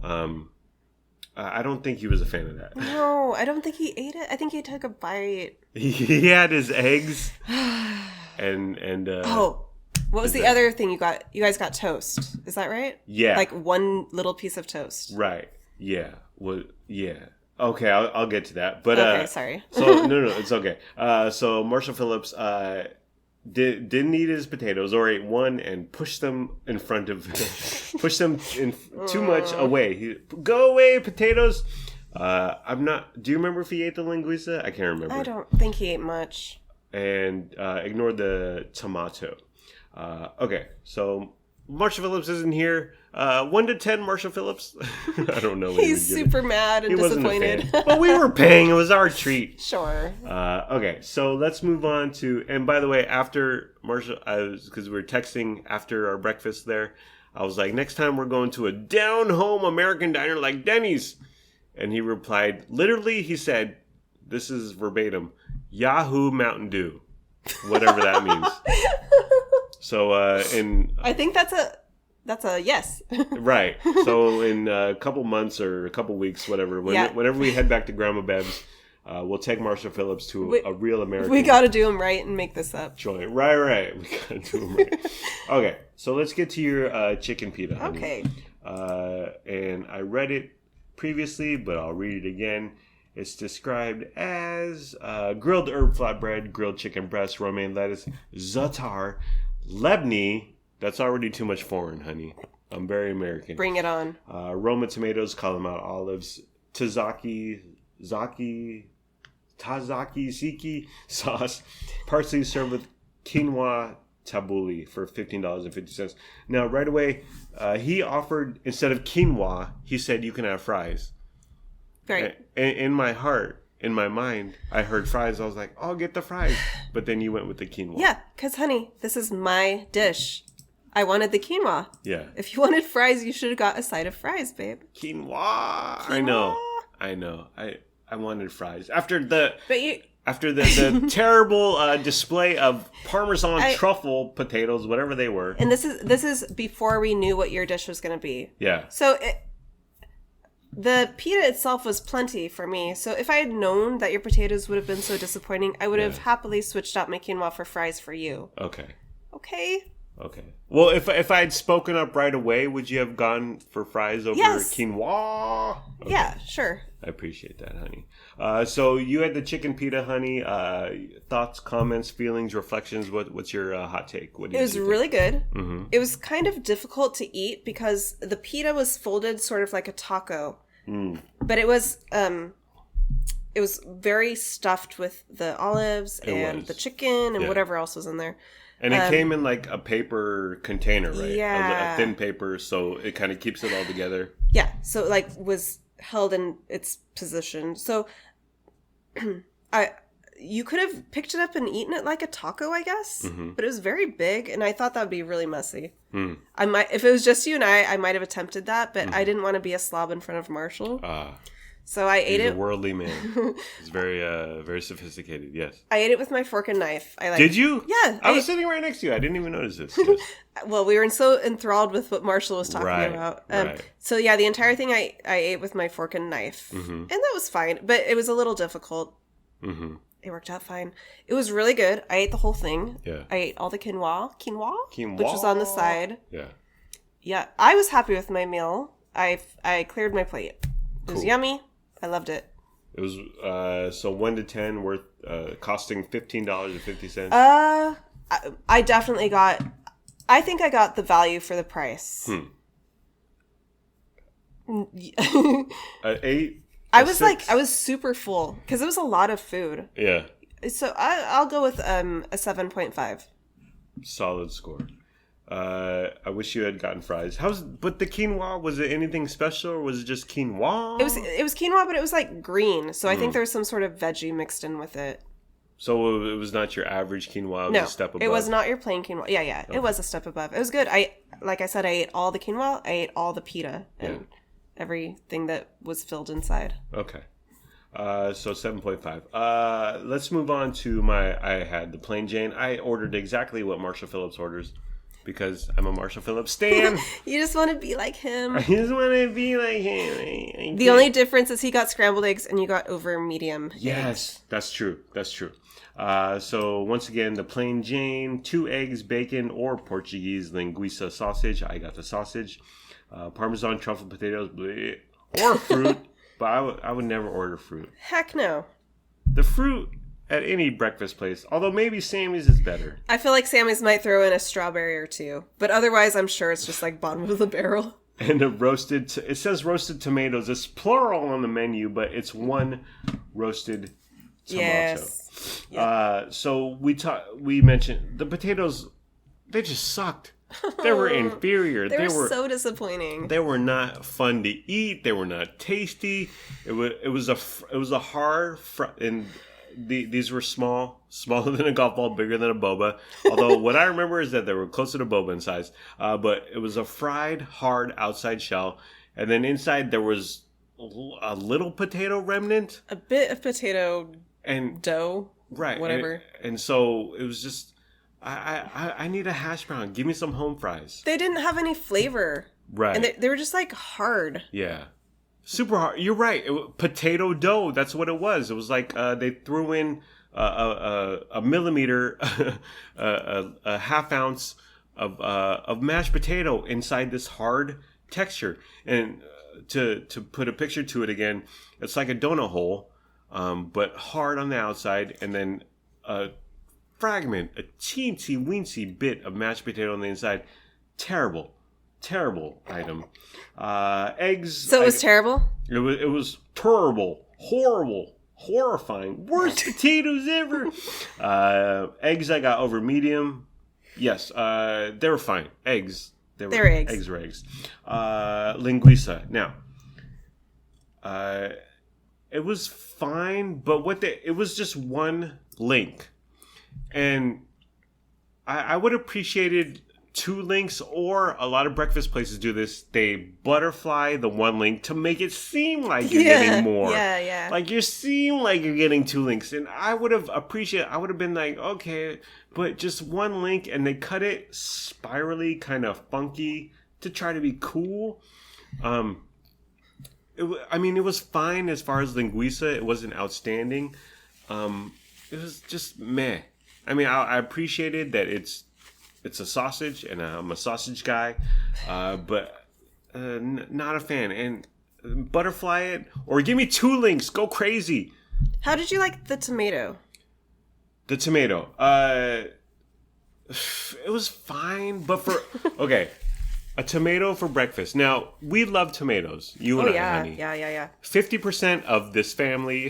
I don't think he was a fan of that. No, I don't think he ate it. I think he took a bite. He had his eggs and what was the other thing you got? You guys got toast. Is that right? Yeah. Like one little piece of toast. Right. Yeah. Well, yeah. Okay, I'll get to that. But okay, sorry. So no, it's okay. So Marshall Phillips didn't eat his potatoes, or ate one and pushed them in front of, pushed them in too much away. Go away, potatoes. I'm not. Do you remember if he ate the linguiça? I can't remember. I don't think he ate much. And ignored the tomato. Okay, so Marshall Phillips isn't here. 1 to 10, Marshall Phillips. I don't know. He's super mad and disappointed. But we were paying. It was our treat. Sure. Okay, so let's move on to. And by the way, after Marshall, because we were texting after our breakfast there, I was like, next time we're going to a down-home American diner like Denny's. And he replied, literally, he said, this is verbatim, Yahoo Mountain Dew, whatever that means. So I think that's a yes. Right. So in a couple months or a couple weeks, whatever, whenever we head back to Grandma Bev's, we'll take Marshall Phillips to a real American. We got to do him right and make this up. Joint. Right. We got to do him right. Okay. So let's get to your chicken pita, honey. Okay. And I read it previously, but I'll read it again. It's described as grilled herb flatbread, grilled chicken breast, romaine lettuce, za'atar, Lebni. That's already too much foreign, honey. I'm very American. Bring it on. Roma tomatoes, Kalamata olives, tzatziki sauce, parsley served with quinoa tabbouleh for $15.50. Now, right away, he offered, instead of quinoa, he said you can have fries. Right. In my heart, in my mind, I heard fries. I was like, I'll get the fries. But then you went with the quinoa. Yeah, because, honey, this is my dish. I wanted the quinoa. Yeah. If you wanted fries, you should have got a side of fries, babe. Quinoa. I know. I wanted fries. After the terrible display of Parmesan truffle potatoes, whatever they were. And this is before we knew what your dish was going to be. Yeah. So the pita itself was plenty for me. So if I had known that your potatoes would have been so disappointing, I would have happily switched out my quinoa for fries for you. Okay. Okay. Well, if I had spoken up right away, would you have gone for fries over quinoa? Okay. Yeah, sure. I appreciate that, honey. So you had the chicken pita, honey. Thoughts, comments, feelings, reflections. What's your hot take? It was really good. Mm-hmm. It was kind of difficult to eat because the pita was folded sort of like a taco. But it was very stuffed with the olives and the chicken and whatever else was in there. And it came in like a paper container, right? Yeah. A thin paper, so it kind of keeps it all together. Yeah, so was held in its position. So you could have picked it up and eaten it like a taco, I guess. But it was very big, and I thought that would be really messy. I might, if it was just you and I might have attempted that, but I didn't want to be a slob in front of Marshall. So I ate it. He's a worldly man. He's very, very sophisticated. Yes. I ate it with my fork and knife. Did you? Yeah. I was sitting right next to you. I didn't even notice this. Yes. Well, we were so enthralled with what Marshall was talking about. Right. So yeah, the entire thing I ate with my fork and knife, and that was fine. But it was a little difficult. It worked out fine. It was really good. I ate the whole thing. Yeah. I ate all the quinoa, which was on the side. Yeah. Yeah, I was happy with my meal. I cleared my plate. It was yummy. I loved it. It was so 1 to 10 worth costing $15.50. I definitely got. I think I got the value for the price. 8. I was super full because it was a lot of food. Yeah. So I'll go with a 7.5. Solid score. I wish you had gotten fries. But the quinoa, was it anything special or was it just quinoa? It was quinoa, but it was like green. So I think there was some sort of veggie mixed in with it. So it was not your average quinoa. It was a step above. It was not your plain quinoa. Yeah. Okay. It was a step above. It was good. Like I said, I ate all the quinoa. I ate all the pita and everything that was filled inside. Okay. So 7.5. Let's move on to I had the plain Jane. I ordered exactly what Marshall Phillips orders because I'm a Marshall Phillips stan. You just want to be like him. I just want to be like him. The only difference is he got scrambled eggs and you got over medium. Yes, eggs. That's true. So once again, the plain Jane, 2 eggs, bacon, or Portuguese linguiça sausage. I got the sausage. Parmesan, truffle, potatoes, bleh, or fruit. But I would never order fruit. Heck no. The fruit at any breakfast place, although maybe Sammy's is better. I feel like Sammy's might throw in a strawberry or two. But otherwise, I'm sure it's just like bottom of the barrel. And it says roasted tomatoes. It's plural on the menu, but it's one roasted tomato. Yes. Yep. So we mentioned the potatoes, they just sucked. They were inferior. They were so disappointing. They were not fun to eat. They were not tasty. It was a hard and these were smaller than a golf ball, bigger than a boba. Although what I remember is that they were closer to boba in size. But it was a fried, hard outside shell, and then inside there was a little potato remnant, a bit of potato and dough, right? Whatever. And so it was just. I need a hash brown. Give me some home fries. They didn't have any flavor. Right. And they were just like hard. Yeah. Super hard. You're right. Potato dough. That's what it was. It was like they threw in a millimeter, a half ounce of mashed potato inside this hard texture. And to put a picture to it again, it's like a donut hole, but hard on the outside, and then fragment, a teensy weensy bit of mashed potato on the inside. Terrible item. Eggs. So it was terrible? It was terrible, horrible, horrifying, worst potatoes ever. Eggs I got over medium. Yes, they were fine. Eggs. They were eggs. Eggs were eggs. Linguiça. Now, it was fine, but it was just one link. And I would have appreciated 2 links, or a lot of breakfast places do this. They butterfly the one link to make it seem like you're getting more. Yeah. Like you seem like you're getting 2 links. And I would have been like, okay, but just one link, and they cut it spirally, kind of funky to try to be cool. It was fine as far as linguiça. It wasn't outstanding. It was just meh. I mean, I appreciated that it's a sausage, and I'm a sausage guy, but not a fan. And butterfly it, or give me 2 links. Go crazy. How did you like the tomato? The tomato. It was fine, but okay. A tomato for breakfast. Now, we love tomatoes. You and I, honey. Yeah. 50% of this family,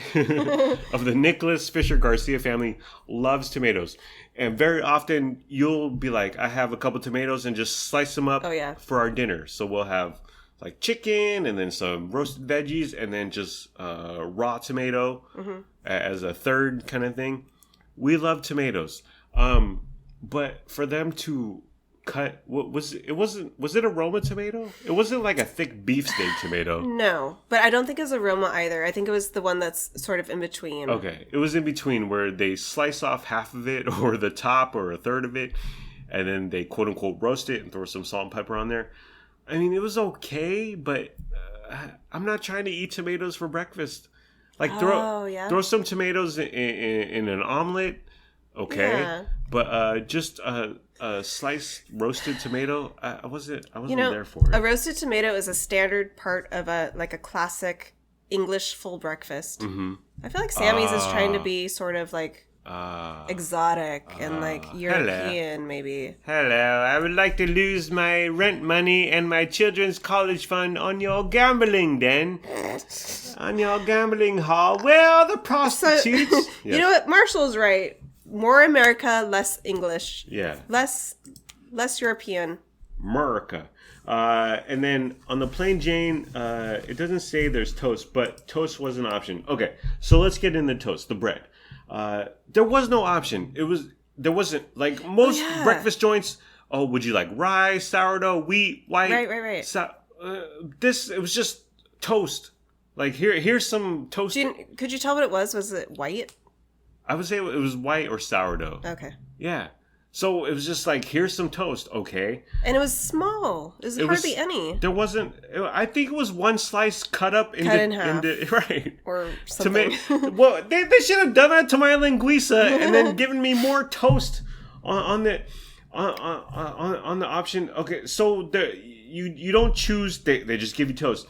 of the Nicholas Fisher Garcia family, loves tomatoes. And very often, you'll be like, I have a couple tomatoes, and just slice them up for our dinner. So we'll have like chicken and then some roasted veggies and then just raw tomato as a third kind of thing. We love tomatoes. But for them to cut, was it a Roma tomato? It wasn't like a thick beefsteak tomato. No, but I don't think it was a Roma either. I think it was the one that's sort of in between. Okay, it was in between where they slice off half of it or the top or a third of it, and then they quote unquote roast it and throw some salt and pepper on there. I mean, it was okay, but I'm not trying to eat tomatoes for breakfast. Like throw some tomatoes in an omelet, okay? Yeah. But just a sliced roasted tomato, I wasn't there for it. A roasted tomato is a standard part of a classic English full breakfast. Mm-hmm. I feel like Sammy's is trying to be sort of like exotic and like European, maybe. Hello, I would like to lose my rent money and my children's college fund on your gambling den. On your gambling hall. Well, the prostitutes. So, you know what? Marshall's right. More America, less English. Yeah. Less European. America. And then on the plain Jane, it doesn't say there's toast, but toast was an option. Okay, so let's get into toast, the bread. There was no option. There wasn't like most breakfast joints. Oh, would you like rice, sourdough, wheat, white? Right. It was just toast. Like here's some toast. Could you tell what it was? Was it white? I would say it was white or sourdough. Okay. Yeah. So it was just like, here's some toast, okay? And it was small. It was hardly any. There wasn't. I think it was one slice cut in half, right, or something. Well, they should have done that to my linguiça and then given me more toast on the option. Okay, so you don't choose. They just give you toast,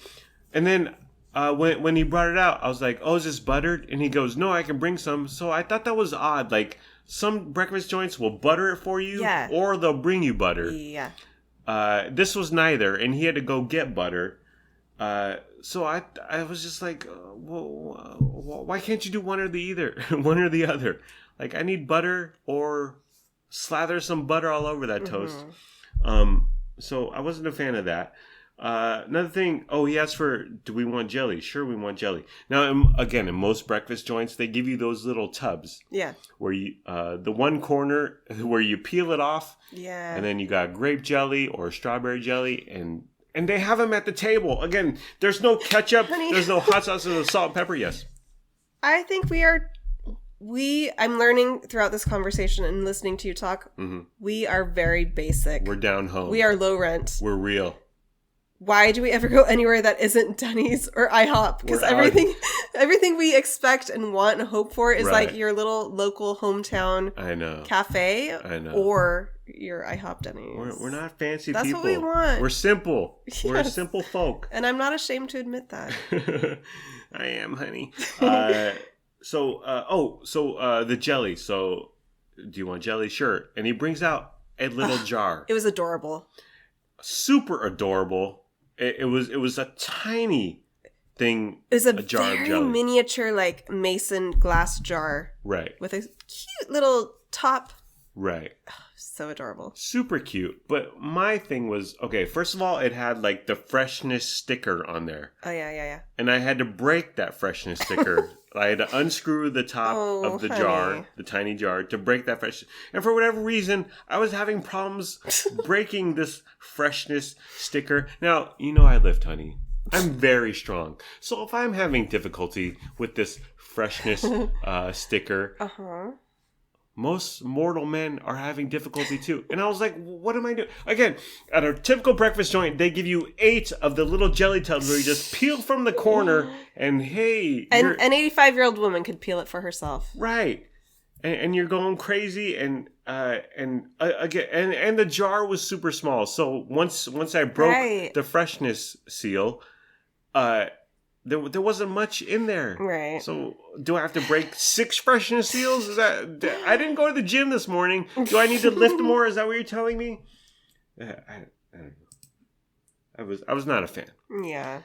and then. When he brought it out, I was like, "Oh, is this buttered?" And he goes, "No, I can bring some." So I thought that was odd. Like some breakfast joints will butter it for you, or they'll bring you butter. Yeah. This was neither, and he had to go get butter. So I was just like, why can't you do one or the other? Like I need butter or slather some butter all over that toast. So I wasn't a fan of that. Another thing, he asked for, do we want jelly? Sure, we want jelly. Now, again, in most breakfast joints, they give you those little tubs. Yeah. Where you, the one corner where you peel it off. Yeah. And then you got grape jelly or strawberry jelly, and they have them at the table. Again, there's no ketchup, there's no hot sauce, there's no salt and pepper, yes. I think I'm learning throughout this conversation and listening to you talk, we are very basic. We're down home. We are low rent. We're real. Why do we ever go anywhere that isn't Denny's or IHOP? Because everything we expect and want and hope for is like your little local hometown cafe or your IHOP Denny's. We're not fancy That's people. That's what we want. We're simple. Yes. We're simple folk. And I'm not ashamed to admit that. I am, honey. So the jelly. So do you want jelly? Sure. And he brings out a little jar. It was adorable. Super adorable. It was a tiny thing. It was a jar very of jelly. Miniature, like mason glass jar, right? With a cute little top, right? Oh, so adorable, super cute. But my thing was, okay, first of all, it had like the freshness sticker on there. Oh yeah. And I had to break that freshness sticker. I had to unscrew the top of the jar, the tiny jar, to break that freshness. And for whatever reason, I was having problems breaking this freshness sticker. Now, you know I lift, honey. I'm very strong. So if I'm having difficulty with this freshness sticker, most mortal men are having difficulty too. And I was like, what am I doing? Again, at a typical breakfast joint, they give you 8 of the little jelly tubs where you just peel from the corner and hey. And an 85-year-old woman could peel it for herself. Right. And you're going crazy and the jar was super small. So once I broke the freshness seal, there wasn't much in there. Right. So do I have to break 6 freshness seals? Is that I didn't go to the gym this morning. Do I need to lift more? Is that what you're telling me? I don't know. I was not a fan. Yeah.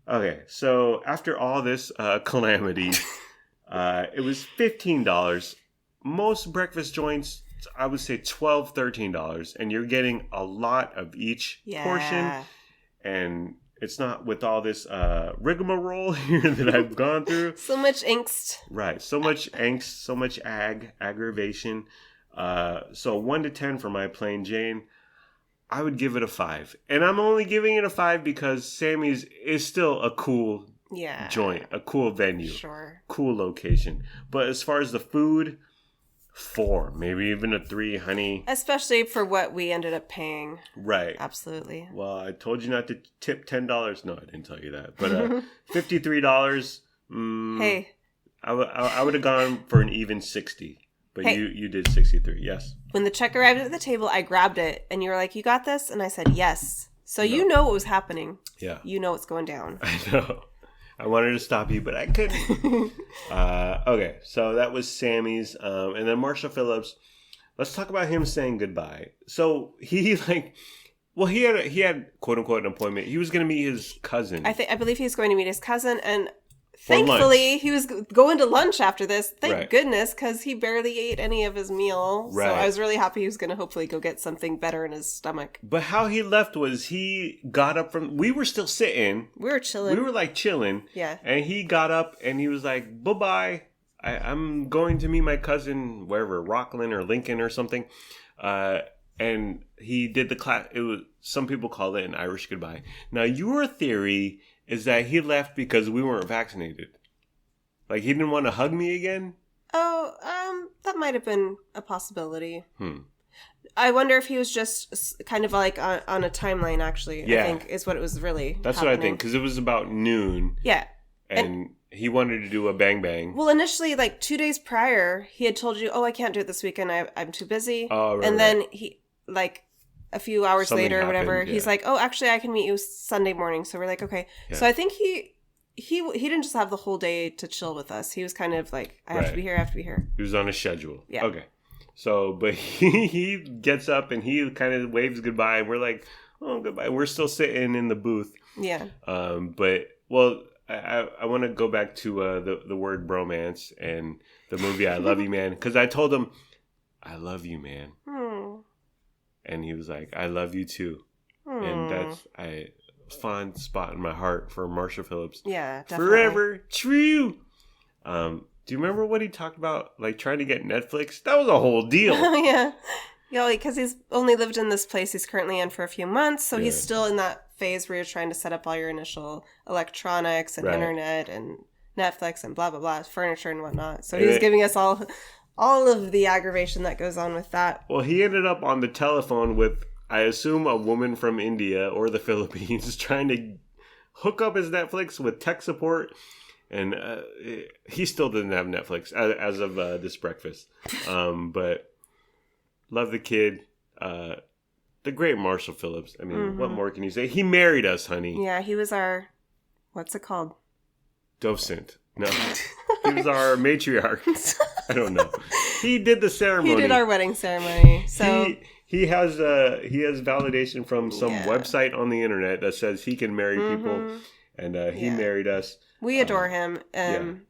Okay, so after all this calamity, it was $15. Most breakfast joints, I would say $12, $13, and you're getting a lot of each portion, and it's not with all this rigmarole here that I've gone through. So much angst. Right. So much angst, so much aggravation. So 1 to 10 for my plain Jane. I would give it a 5. And I'm only giving it a 5 because Sammy's is still a cool joint, a cool venue. Sure. Cool location. But as far as the food, 4, maybe even a 3, honey. Especially for what we ended up paying. Right. Absolutely. Well, I told you not to tip $10. No, I didn't tell you that. But $53. Hey. I would have gone for an even 60. But hey, you did 63, yes. When the check arrived at the table, I grabbed it. And you were like, you got this? And I said, yes. So you know what was happening. Yeah. You know what's going down. I know. I wanted to stop you, but I couldn't. Okay, so that was Sammy's. And then Marshall Phillips. Let's talk about him saying goodbye. So he had quote unquote an appointment. He was going to meet his cousin. I believe he's going to meet his cousin, and thankfully he was going to lunch after this. Thank goodness, because he barely ate any of his meal. Right. So I was really happy he was going to hopefully go get something better in his stomach. But how he left was he got up from. We were still sitting. We were chilling. We were like chilling. Yeah. And he got up and he was like, "Bye-bye. I'm going to meet my cousin wherever, Rockland or Lincoln or something." And he did the class. It was, some people call it an Irish goodbye. Now, your theory is that he left because we weren't vaccinated. Like, he didn't want to hug me again? Oh, that might have been a possibility. I wonder if he was just kind of like on a timeline, actually. Yeah. I think is what it was really That's happening. What I think, because it was about noon. Yeah. And he wanted to do a bang bang. Well, initially, like 2 days prior, he had told you, "Oh, I can't do it this weekend. I'm too busy." Oh, right. And then he, like, a few hours later or whatever, he's like, "Oh, actually, I can meet you Sunday morning." So we're like, "Okay." Yeah. So I think he didn't just have the whole day to chill with us. He was kind of like, "I have to be here. I have to be here." He was on a schedule. Yeah. Okay. So, but he gets up and he kind of waves goodbye, and we're like, "Oh, goodbye." We're still sitting in the booth. Yeah. But well. I want to go back to the word bromance and the movie I Love You, Man. Because I told him, "I love you, man." And he was like, "I love you, too." And that's a fond spot in my heart for Marshall Phillips. Yeah, definitely. Forever true. Do you remember what he talked about, like, trying to get Netflix? That was a whole deal. Yeah. Yeah, because he's only lived in this place he's currently in for a few months. So he's still in that phase where you're trying to set up all your initial electronics and internet and Netflix and blah, blah, blah, furniture and whatnot. So he's giving us all of the aggravation that goes on with that. Well, he ended up on the telephone with, I assume, a woman from India or the Philippines trying to hook up his Netflix with tech support. And he still doesn't have Netflix as of this breakfast. But love the kid. The great Marshall Phillips. I mean, what more can you say? He married us, honey. Yeah, he was our, what's it called? Docent. No. He was our matriarch. I don't know. He did the ceremony. He did our wedding ceremony. So he has validation from some website on the internet that says he can marry people, and he married us. We adore him.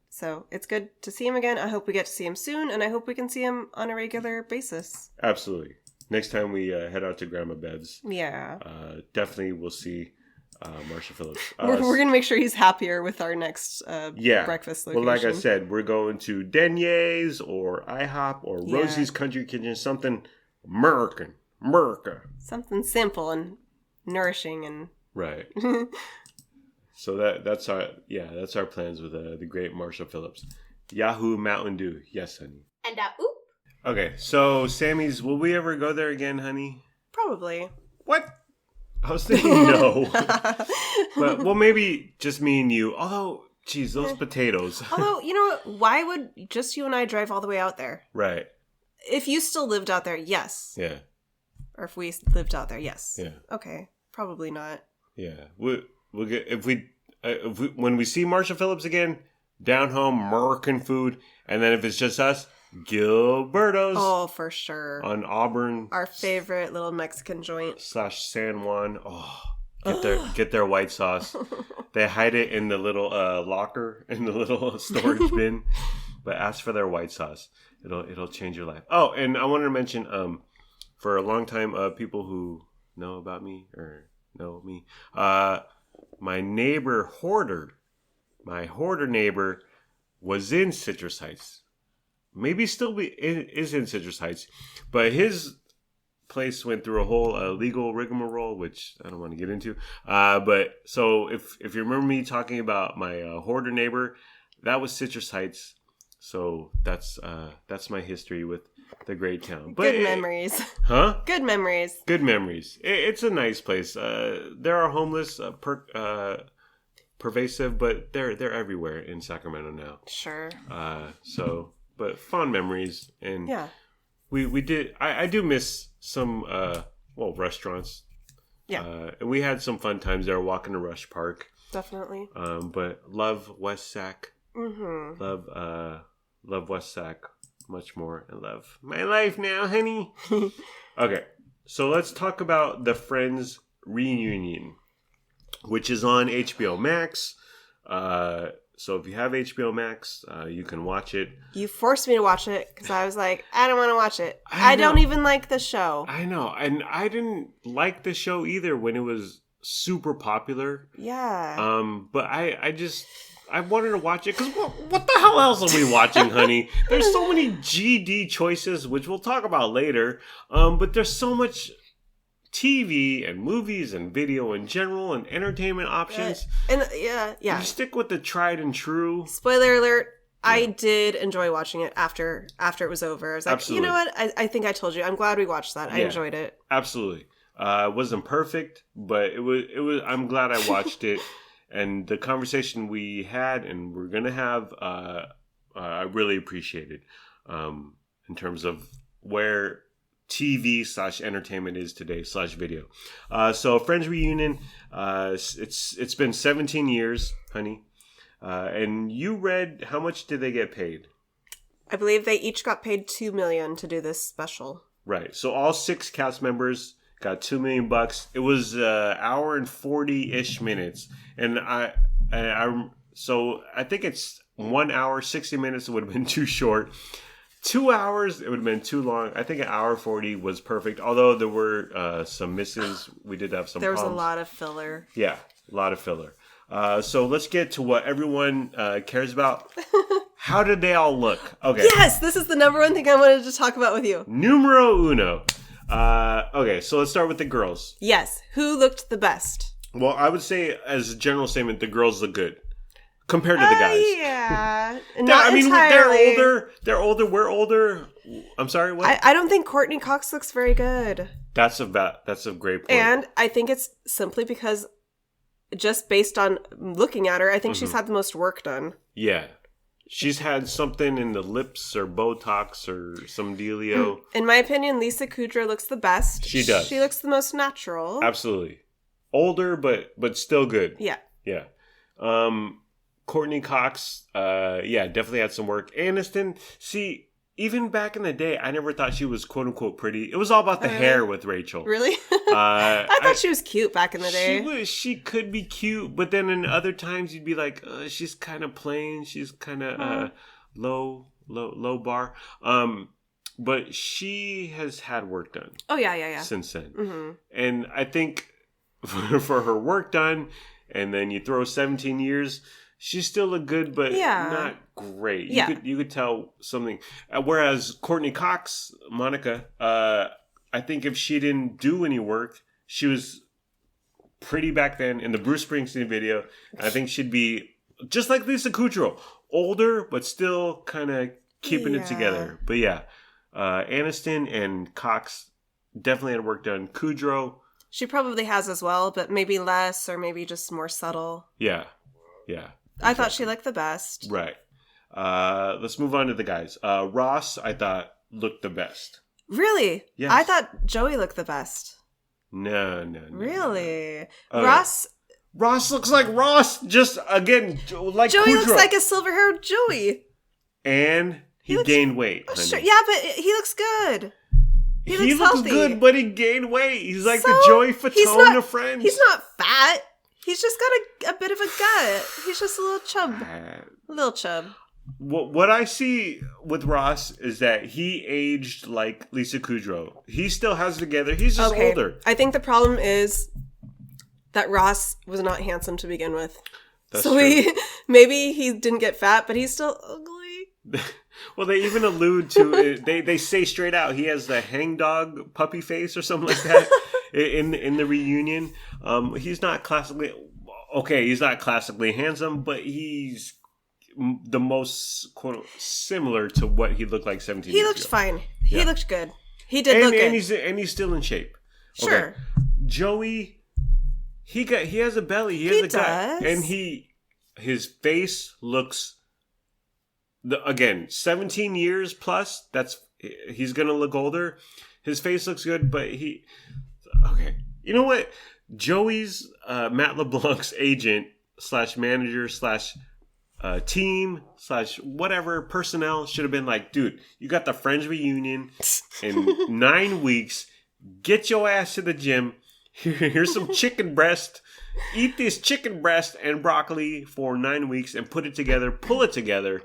So it's good to see him again. I hope we get to see him soon, and I hope we can see him on a regular basis. Absolutely. Next time we head out to Grandma Bev's, definitely we'll see Marshall Phillips. We're going to make sure he's happier with our next breakfast location. Well, like I said, we're going to Denye's or IHOP or Rosie's Country Kitchen, something America. Something simple and nourishing and... Right. So that's our plans with the great Marshall Phillips. Yahoo Mountain Dew. Yes, honey. And oop. Okay, so Sammy's, will we ever go there again, honey? Probably. What? I was thinking no. But, well, maybe just me and you. Although, geez, those potatoes. Although, you know what? Why would just you and I drive all the way out there? Right. If you still lived out there, yes. Yeah. Or if we lived out there, yes. Yeah. Okay, probably not. Yeah. We'll get, if we when we see Marshall Phillips again, down home, American food. And then if it's just us, Gilberto's. Oh, for sure. On Auburn. Our favorite little Mexican joint. / San Juan. Oh, get their white sauce. They hide it in the little locker, in the little storage bin. But ask for their white sauce. It'll change your life. Oh, and I wanted to mention, for a long time, people who know about me or know me, my neighbor hoarder, my hoarder neighbor, was in Citrus Heights. Maybe still is in Citrus Heights, but his place went through a whole legal rigmarole, which I don't want to get into. But so if you remember me talking about my hoarder neighbor, that was Citrus Heights. So that's my history with the great town. But good memories. Huh? Good memories. Good memories. It's a nice place. There are homeless, pervasive, but they're everywhere in Sacramento now. Sure. But fond memories, and yeah, we did. I do miss some restaurants. Yeah, and we had some fun times there walking to Rush Park. Definitely. But love West Sac. Mm-hmm. Love West Sac much more, and love my life now, honey. Okay, so let's talk about the Friends reunion, which is on HBO Max. So if you have HBO Max, you can watch it. You forced me to watch it because I was like, I don't want to watch it. I don't even like the show. I know, and I didn't like the show either when it was super popular. Yeah. But I wanted to watch it because what the hell else are we watching, honey? There's so many GD choices, which we'll talk about later. But there's so much TV and movies and video in general and entertainment options. And yeah. You stick with the tried and true. Spoiler alert. Yeah. I did enjoy watching it after it was over. I was like, Absolutely. You know what? I think I told you. I'm glad we watched that. I enjoyed it. Absolutely. It wasn't perfect, but it was. I'm glad I watched it. And the conversation we had and we're going to have, I really appreciated in terms of where TV/entertainment is today /video. So Friends reunion, it's been 17 years, honey. And you read, how much did they get paid? I believe they each got paid $2 million to do this special. Right. So all 6 cast members got $2 million. It was an hour and 40-ish minutes. And so I think it's 1 hour, 60 minutes. It would have been too short. 2 hours, it would have been too long. I think an hour 40 was perfect. Although there were some misses. We did have some There was problems. A lot of filler. Yeah, a lot of filler. So let's get to what everyone cares about. How did they all look? Okay. Yes, this is the number one thing I wanted to talk about with you. Numero uno. Okay, so let's start with the girls. Yes. Who looked the best? Well, I would say, as a general statement, the girls look good compared to the guys. Yeah. Not entirely. They're older. We're older. I'm sorry, what? I don't think Courtney Cox looks very good. That's a great point. And I think it's simply because, just based on looking at her, I think she's had the most work done. Yeah. She's had something in the lips or Botox or some dealio. In my opinion, Lisa Kudrow looks the best. She does. She looks the most natural. Absolutely. Older, but still good. Yeah. Yeah. Courtney Cox, definitely had some work. Aniston, see, even back in the day, I never thought she was quote unquote pretty. It was all about the hair with Rachel. Really? I thought she was cute back in the day. She could be cute, but then in other times you'd be like, she's kind of plain. She's kind of low bar. But she has had work done. Oh yeah. Since then, and I think for her work done, and then you throw 17 years. She still looked good, but not great. You could tell something. Whereas Courtney Cox, Monica, I think if she didn't do any work, she was pretty back then in the Bruce Springsteen video. I think she'd be just like Lisa Kudrow, older but still kind of keeping it together. But Aniston and Cox definitely had work done. Kudrow, she probably has as well, but maybe less or maybe just more subtle. Yeah. I thought she looked the best. Right. Let's move on to the guys. Ross, I thought, looked the best. Really? Yes. I thought Joey looked the best. No. Really? No. Ross looks like Ross. Just, again, like Joey Kudrow. looks like a silver-haired Joey. And he gained weight. Sure, yeah, but he looks good. He looks healthy. Good, but he gained weight. He's like the Joey Fatone of Friends. He's not fat. He's just got a bit of a gut. He's just a little chub. What I see with Ross is that he aged like Lisa Kudrow. He still has it together. He's just older. I think the problem is that Ross was not handsome to begin with. That's so true. maybe he didn't get fat, but he's still ugly. Well, they even allude to it. They say straight out he has the hangdog puppy face or something like that in the reunion. He's not classically handsome, but he's the most quote similar to what he looked like 17 years ago. He looked fine. He looked good. He did look good. And he's still in shape. Sure. Okay. Joey, he has a belly. He has a gut, and his face looks. Again, 17 years plus. He's gonna look older. His face looks good, but okay. You know what? Joey's Matt LeBlanc's agent / manager / team / whatever personnel should have been like, dude, you got the Friends reunion in 9 weeks. Get your ass to the gym. Here's some chicken breast. Eat this chicken breast and broccoli for 9 weeks and put it together. Pull it together.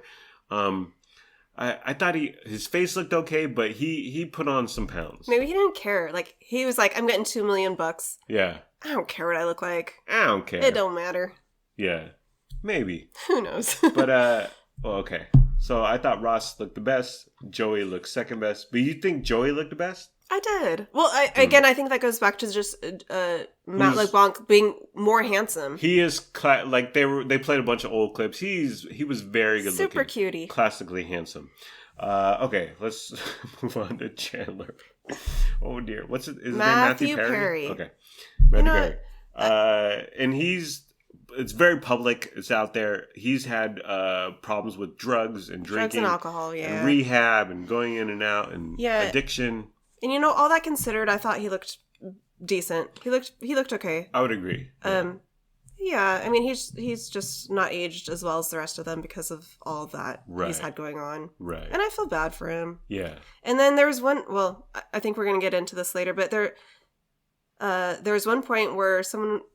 I thought his face looked okay, but he put on some pounds. Maybe he didn't care. Like, he was like, I'm getting $2 million. Yeah. I don't care what I look like. I don't care. It don't matter. Yeah. Maybe. Who knows? But, well, okay. So I thought Ross looked the best. Joey looked second best. But you think Joey looked the best? I did. Well, I think that goes back to just Matt LeBlanc being more handsome. He is like they played a bunch of old clips. He was very good looking. Super cutie. Classically handsome. Okay, let's move on to Chandler. Oh dear. What's it? Is his name Matthew Perry? Okay. Matthew Perry. And it's very public. It's out there. He's had problems with drugs and drinking. Drugs and alcohol, yeah. And rehab and going in and out and addiction. And all that considered, I thought he looked decent. He looked okay. I would agree. Yeah. I mean, he's just not aged as well as the rest of them because of all that he's had going on. Right. And I feel bad for him. Yeah. And then there was one. Well, I think we're gonna get into this later, but there was one point where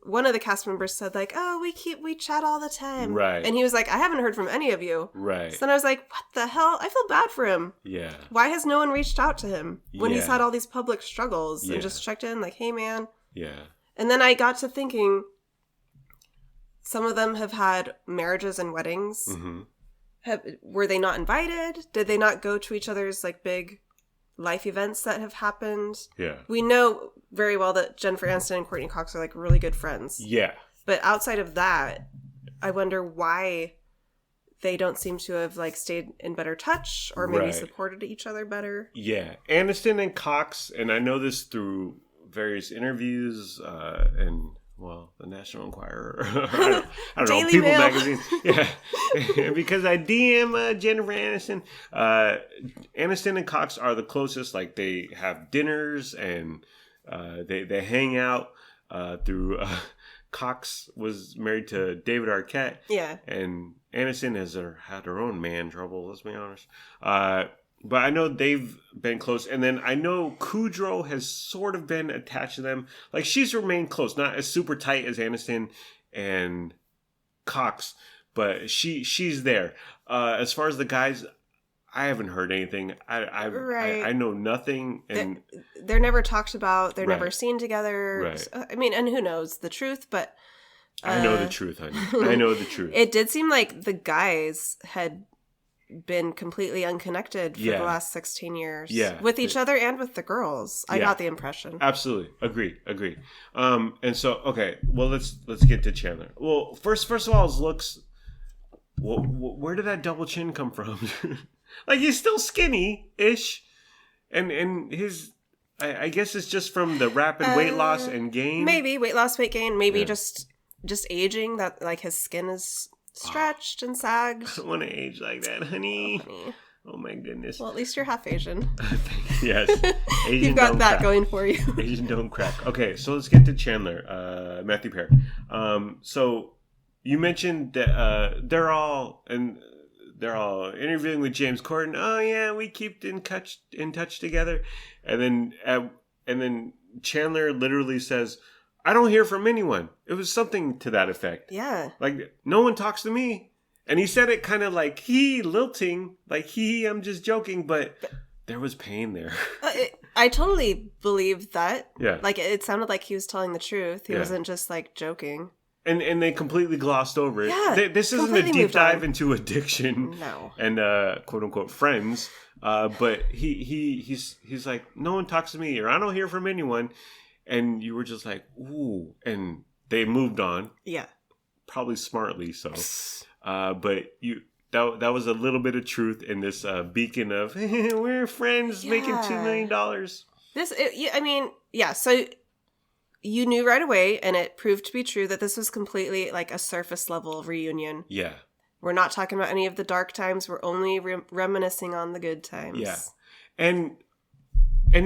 one of the cast members said like, "Oh, we chat all the time," right? And he was like, "I haven't heard from any of you," right? So then I was like, "What the hell?" I feel bad for him. Yeah. Why has no one reached out to him when he's had all these public struggles and just checked in like, "Hey, man." Yeah. And then I got to thinking, some of them have had marriages and weddings. Mm-hmm. Were they not invited? Did they not go to each other's like big life events that have happened? Yeah. We know very well that Jennifer Aniston and Courtney Cox are like really good friends. Yeah. But outside of that, I wonder why they don't seem to have like stayed in better touch or maybe supported each other better. Yeah. Aniston and Cox, and I know this through various interviews and the National Enquirer. I don't know, People Mail. Magazine. Yeah. Because I DM Jennifer Aniston. Aniston and Cox are the closest. Like, they have dinners and they hang out through... Cox was married to David Arquette. Yeah. And Aniston has had her own man trouble, let's be honest. But I know they've been close. And then I know Kudrow has sort of been attached to them. Like, she's remained close. Not as super tight as Aniston and Cox. But she's there. As far as the guys, I haven't heard anything. I know nothing. And they're never talked about. They're never seen together. Right. So, I mean, and who knows the truth, but... I know the truth, honey. I know the truth. It did seem like the guys had been completely unconnected for the last 16 years. Yeah. With each other and with the girls. I got the impression. Absolutely. Agree. And so, okay. Well, let's get to Chandler. Well, first of all, his looks... where did that double chin come from? Like, he's still skinny-ish. And his... I guess it's just from the rapid weight loss and gain. Maybe. Weight loss, weight gain. Maybe just aging. That, like, his skin is stretched and sagged. I don't want to age like that, honey. Oh, my goodness. Well, at least you're half Asian. Yes. Asian You've got that crack. going for you. Asian don't crack. Okay, so let's get to Chandler. Matthew Perry. So... You mentioned that they're all interviewing with James Corden. Oh yeah, we keep in touch together, and then Chandler literally says, "I don't hear from anyone." It was something to that effect. Yeah, like no one talks to me, and he said it kind of like lilting, like I'm just joking, but there was pain there. I totally believed that. Yeah. Like, it sounded like he was telling the truth. He Yeah. wasn't just, like, joking. And they completely glossed over it. Yeah, This isn't a deep dive into addiction and quote unquote friends. But he's like, no one talks to me, or I don't hear from anyone. And you were just like, ooh. And they moved on. Yeah. Probably smartly so. But that was a little bit of truth in this beacon of we're friends making $2 million. So you knew right away, and it proved to be true, that this was completely like a surface level reunion. Yeah. We're not talking about any of the dark times. We're only reminiscing on the good times. Yeah. And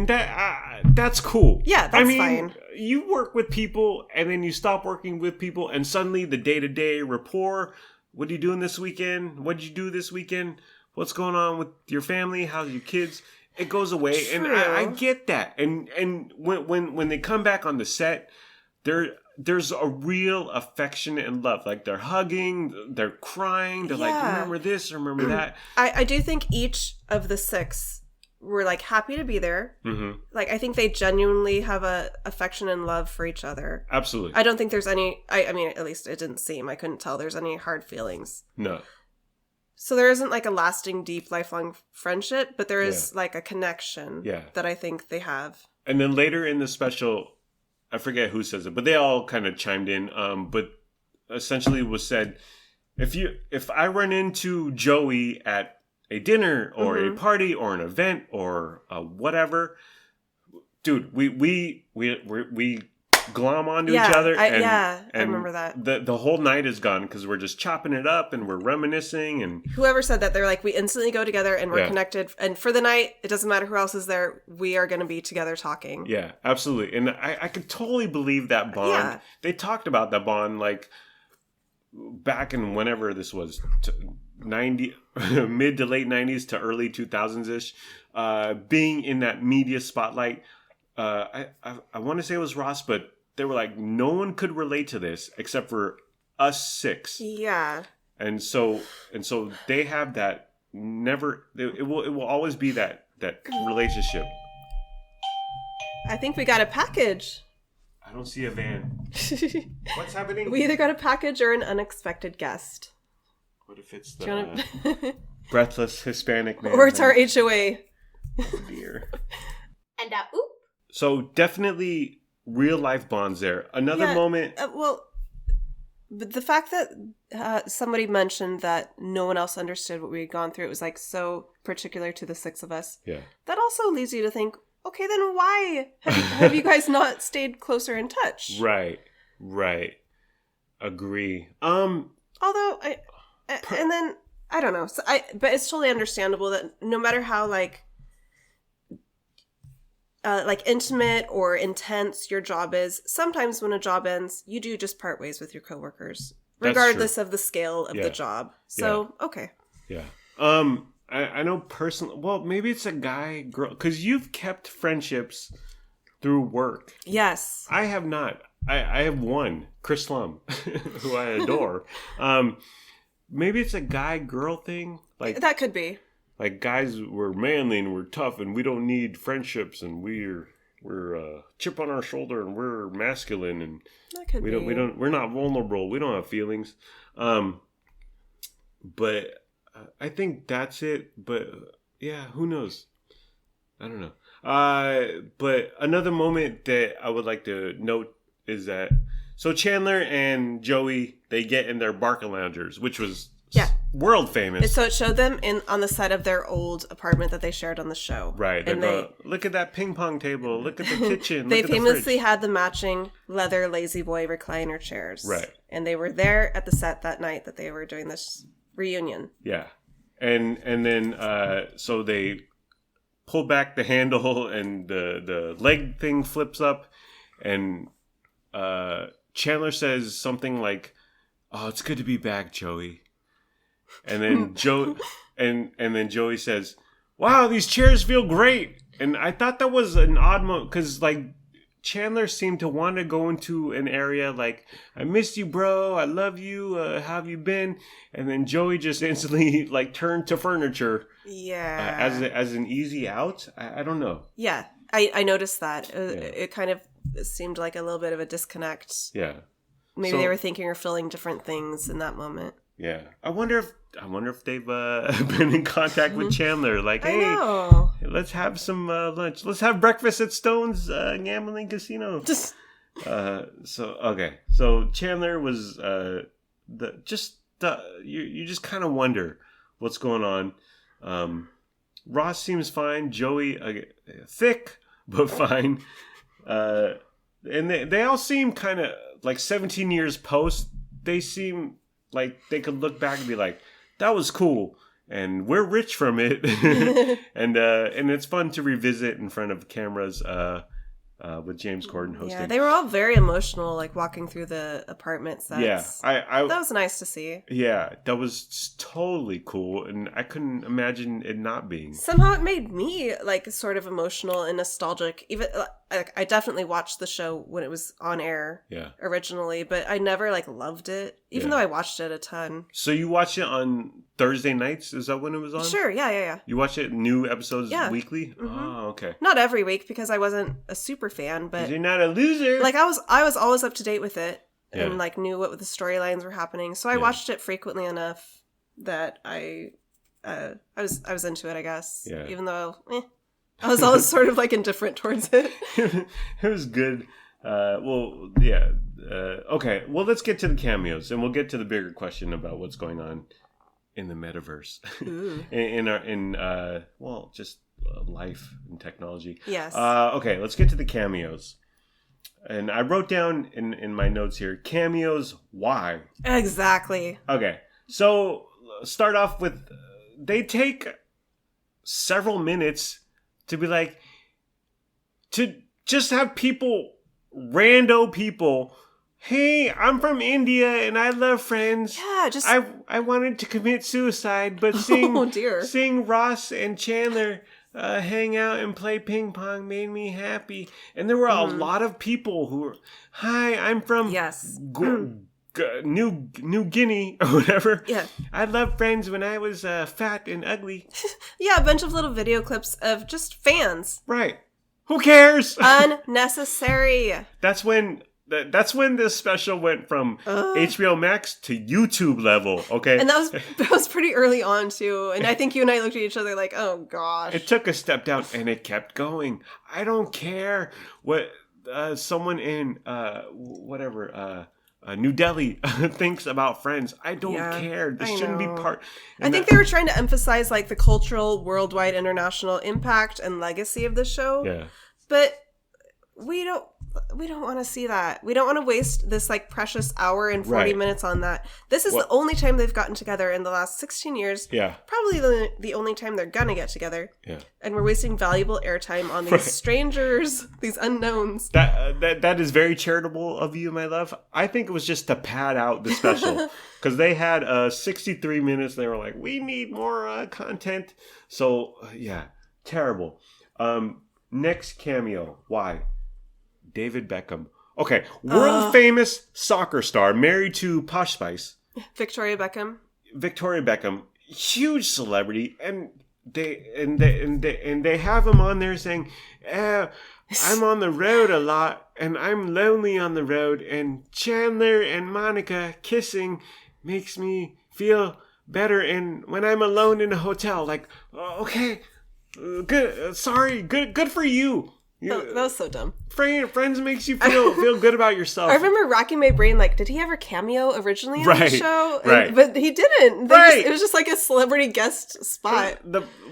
that's cool. Yeah, that's fine. You work with people, and then you stop working with people, and suddenly the day-to-day rapport, what are you doing this weekend? What did you do this weekend? What's going on with your family? How's your kids? It goes away. True. And I get that. And when they come back on the set, there's a real affection and love. Like, they're hugging, they're crying, they're like, remember this, remember that. I do think each of the 6 were, like, happy to be there. Mm-hmm. Like, I think they genuinely have a affection and love for each other. Absolutely. I don't think there's any, I mean, at least it didn't seem, I couldn't tell there's any hard feelings. No. So there isn't, like, a lasting, deep, lifelong friendship, but there is, like, a connection that I think they have. And then later in the special, I forget who says it, but they all kind of chimed in, but essentially was said, if I run into Joey at a dinner or a party or an event or whatever, dude, we glom onto each other. I remember that. The whole night is gone because we're just chopping it up and we're reminiscing. And whoever said that, they're like, we instantly go together and we're connected. And for the night, it doesn't matter who else is there. We are going to be together talking. Yeah, absolutely. And I could totally believe that bond. Yeah. They talked about that bond like back in whenever this was, 90 mid to late 90s to early 2000s ish, being in that media spotlight. I want to say it was Ross, but they were like, no one could relate to this except for us 6. Yeah. And so they have that it will always be that relationship. I think we got a package. I don't see a van. What's happening? We either got a package or an unexpected guest. What if it's the breathless Hispanic man? Or it's our HOA. Oh, dear. And oop. So definitely real life bonds there. Another moment. But the fact that somebody mentioned that no one else understood what we had gone through, it was like so particular to the 6 of us. Yeah. That also leads you to think, okay, then why have you guys not stayed closer in touch? Right. Agree. Although and then I don't know. But it's totally understandable that no matter how like intimate or intense your job is, sometimes when a job ends, you do just part ways with your coworkers, regardless of the scale of the job. So, okay. Yeah. I know personally, well, maybe it's a guy, girl, because you've kept friendships through work. Yes. I have not. I have one, Chris Lum, who I adore. Maybe it's a guy-girl thing. Like that could be. Like, guys, we're manly and we're tough and we don't need friendships and we're chip on our shoulder and we're masculine and we're not vulnerable. We don't have feelings. But I think that's it. But yeah, who knows? I don't know. But another moment that I would like to note is that so Chandler and Joey, they get in their Barca Loungers, which was world famous. So it showed them on the set of their old apartment that they shared on the show. Right. And look at that ping pong table. Look at the kitchen. They famously had the matching leather Lazy Boy recliner chairs. Right. And they were there at the set that night that they were doing this reunion. Yeah. And then so they pull back the handle and the leg thing flips up and Chandler says something like, "Oh, it's good to be back, Joey." And then and then Joey says, "Wow, these chairs feel great." And I thought that was an odd moment because like Chandler seemed to want to go into an area like, I missed you, bro. I love you. How have you been? And then Joey just instantly like turned to furniture. Yeah. As an easy out. I don't know. Yeah. I noticed that. It kind of seemed like a little bit of a disconnect. Yeah. Maybe they were thinking or feeling different things in that moment. Yeah. I wonder if they've been in contact with Chandler. Like, hey, let's have some lunch. Let's have breakfast at Stone's Gambling Casino. So Chandler was you just kind of wonder what's going on. Ross seems fine. Joey thick but fine. And they all seem kind of like 17 years post. They seem like they could look back and be like, that was cool, and we're rich from it. and it's fun to revisit in front of cameras with James Corden hosting. Yeah, they were all very emotional, like walking through the apartment sets. Yeah, that was nice to see. Yeah, that was totally cool, and I couldn't imagine it not being. Somehow it made me like sort of emotional and nostalgic. Even I definitely watched the show when it was on air originally, but I never like loved it, even though I watched it a ton. So you watched it on Thursday nights? Is that when it was on? Sure, yeah. You watch it new episodes weekly? Mm-hmm. Oh, okay. Not every week because I wasn't a super fan, but you're not a loser. Like I was always up to date with it and like knew what the storylines were happening. So I watched it frequently enough that I was into it, I guess. Yeah. Even though I was always sort of like indifferent towards it. It was good. Okay. Well, let's get to the cameos, and we'll get to the bigger question about what's going on in the metaverse, just life and technology. Yes. Okay. Let's get to the cameos, and I wrote down in my notes here cameos. Why? Exactly. Okay. So start off with they take several minutes to be like, to just have rando people, hey, I'm from India and I love Friends. Yeah, just... I wanted to commit suicide, but seeing Ross and Chandler hang out and play ping pong made me happy. And there were a lot of people who were, hi, I'm from New Guinea or whatever. Yeah. I loved Friends when I was fat and ugly. Yeah, a bunch of little video clips of just fans. Right. Who cares? Unnecessary. That's when this special went from HBO Max to YouTube level, okay? And that was pretty early on too. And I think you and I looked at each other like, oh gosh. It took a step down and it kept going. I don't care what someone in New Delhi thinks about Friends. I don't care. This shouldn't be part. I think they were trying to emphasize like the cultural, worldwide, international impact and legacy of the show. Yeah. But we don't want to see that. We don't want to waste this like precious hour and 40 minutes on that. This is the only time they've gotten together in the last 16 years. Yeah. Probably the only time they're gonna get together. Yeah. And we're wasting valuable airtime on these strangers, these unknowns. That is very charitable of you, my love. I think it was just to pad out the special. Because they had 63 minutes. They were like, we need more content. So, terrible. Next cameo. Why? David Beckham. Okay, world famous soccer star, married to Posh Spice. Victoria Beckham, huge celebrity, and they have him on there saying, I'm on the road a lot, and I'm lonely on the road, and Chandler and Monica kissing makes me feel better, and when I'm alone in a hotel, like, okay, good, sorry, good for you. That was so dumb. Friends makes you feel good about yourself. I remember racking my brain, like, did he ever cameo originally on the show? Right. But he didn't. It was just like a celebrity guest spot.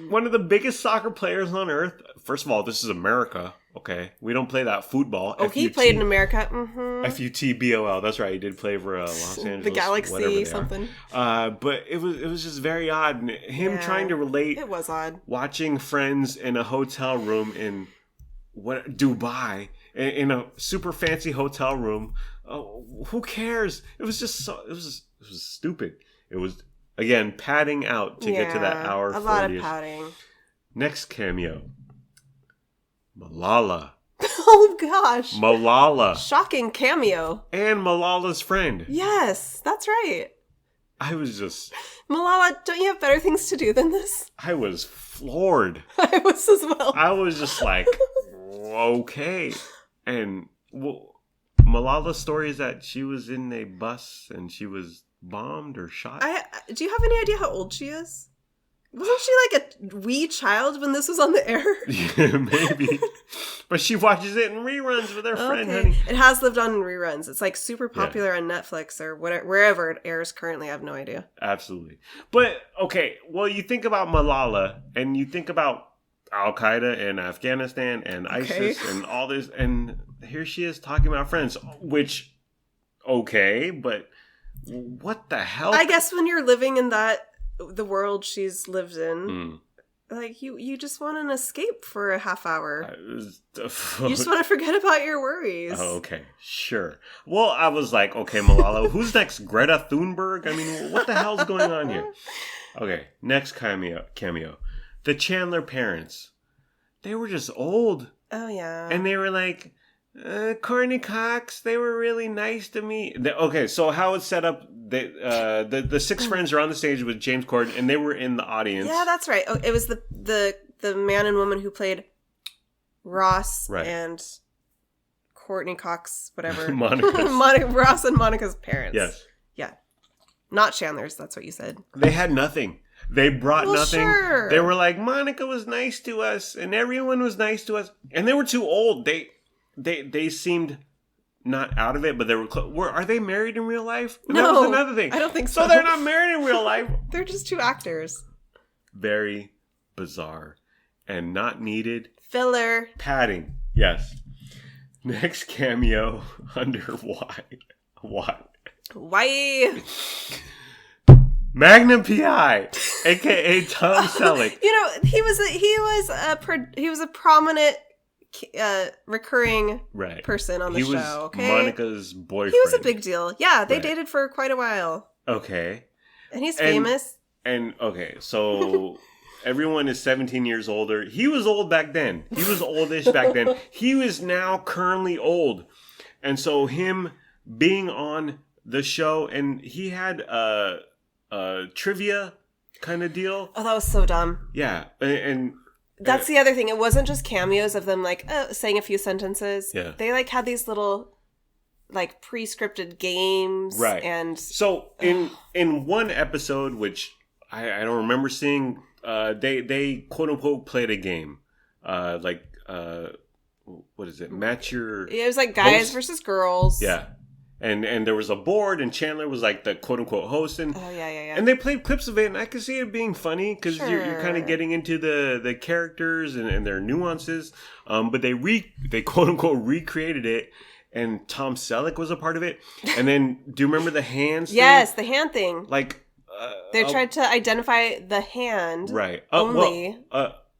One of the biggest soccer players on earth. First of all, this is America. Okay, we don't play that football. Oh, he played in America. Mm-hmm. FUTBOL. That's right. He did play for Los Angeles. The Galaxy, something. But it was just very odd. And him trying to relate. It was odd. Watching Friends in a hotel room in Dubai, in a super fancy hotel room. Who cares? It was just it was stupid. It was, again, padding out to get to that hour. A lot of padding. Next cameo. Malala. Oh, gosh. Malala. Shocking cameo. And Malala's friend. Yes, that's right. I was just... Malala, don't you have better things to do than this? I was floored. I was as well. I was just like, okay. And Malala's story is that she was in a bus and she was bombed or shot. Do you have any idea how old she is? Wasn't she like a wee child when this was on the air? Yeah, maybe. But she watches it in reruns with her friend, honey. It has lived on in reruns. It's like super popular on Netflix or whatever, wherever it airs currently. I have no idea. Absolutely. But, okay, well, you think about Malala and you think about Al-Qaeda and Afghanistan and ISIS and all this. And here she is talking about friends, which, okay, but what the hell? I guess when you're living in the world she's lived in, like you just want an escape for a half hour. You just want to forget about your worries. Oh, okay, sure. Well, I was like, okay, Malala, who's next? Greta Thunberg? I mean, what the hell's going on here? Okay, next cameo. The Chandler parents. They were just old. Oh, yeah. And they were like, Courtney Cox, they were really nice to me. Okay, so how it's set up, the six friends are on the stage with James Corden, and they were in the audience. Yeah, that's right. Oh, it was the man and woman who played Ross and Courtney Cox, whatever. Ross and Monica's parents. Yes. Yeah. Not Chandler's, that's what you said. They had nothing. They brought nothing. Sure. They were like, Monica was nice to us, and everyone was nice to us. And they were too old. They seemed not out of it, but they were. Are they married in real life? No, that was another thing. I don't think so. So they're not married in real life. They're just two actors. Very bizarre and not needed. Filler. Padding. Yes. Next cameo under why? Why? Magnum PI, aka Tom Selleck. You know, he was a prominent recurring person on the show. Was okay, Monica's boyfriend. He was a big deal. Yeah, they dated for quite a while. Okay, and he's famous. And okay, so everyone is 17 years older. He was old back then. He was oldish back then. He was now currently old, and so him being on the show, and he had a trivia kind of deal. Oh, that was so dumb. Yeah, and that's the other thing. It wasn't just cameos of them like saying a few sentences. Yeah, they like had these little like pre-scripted games. Right. And so in one episode, which I don't remember seeing, they quote unquote played a game, what is it? Match your. It was like guys host versus girls. Yeah. And there was a board, and Chandler was like the quote unquote host, and and they played clips of it, and I could see it being funny because you're kind of getting into the characters and their nuances. But they quote unquote recreated it, and Tom Selleck was a part of it. And then, do you remember the hands? Yes, the hand thing. Like they tried to identify the hand, right? Only.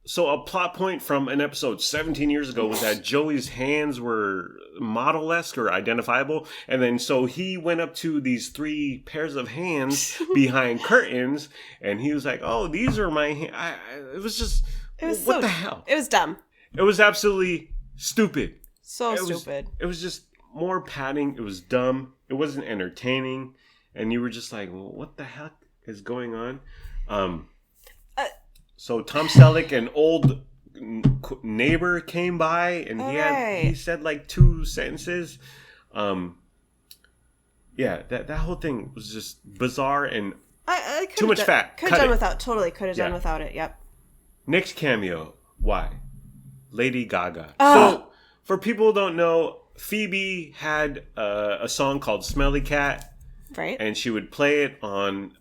So a plot point from an episode 17 years ago was that Joey's hands were model-esque or identifiable. And then so he went up to these 3 pairs of hands behind curtains. And he was like, oh, these are my hands. It was what the hell? It was dumb. It was absolutely stupid. Stupid. It was just more padding. It was dumb. It wasn't entertaining. And you were just like, well, what the heck is going on? So Tom Selleck, an old neighbor, came by, and he said like 2 sentences. Yeah, that whole thing was just bizarre and too much fat. Could have done without. Totally could have done without it. Yep. Next cameo. Why? Lady Gaga. So for people who don't know, Phoebe had a song called "Smelly Cat," right? And she would play it on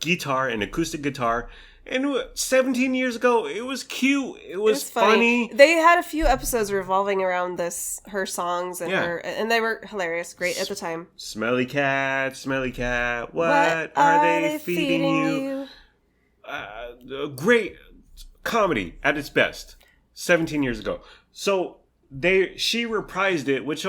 guitar, an acoustic guitar. And 17 years ago, it was cute. It was funny. They had a few episodes revolving around her songs and and they were hilarious. Great at the time. Smelly cat, what are they feeding you? Great comedy at its best. 17 years ago. So she reprised it, which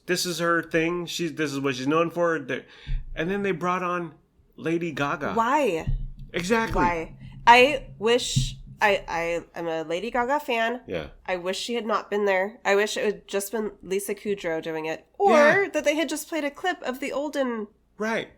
this is her thing. This is what she's known for. And then they brought on Lady Gaga. Why? Exactly. Why? I wish I am a Lady Gaga fan. Yeah. I wish she had not been there. I wish it had just been Lisa Kudrow doing it. Or Yeah. that they had just played a clip of the olden... Right.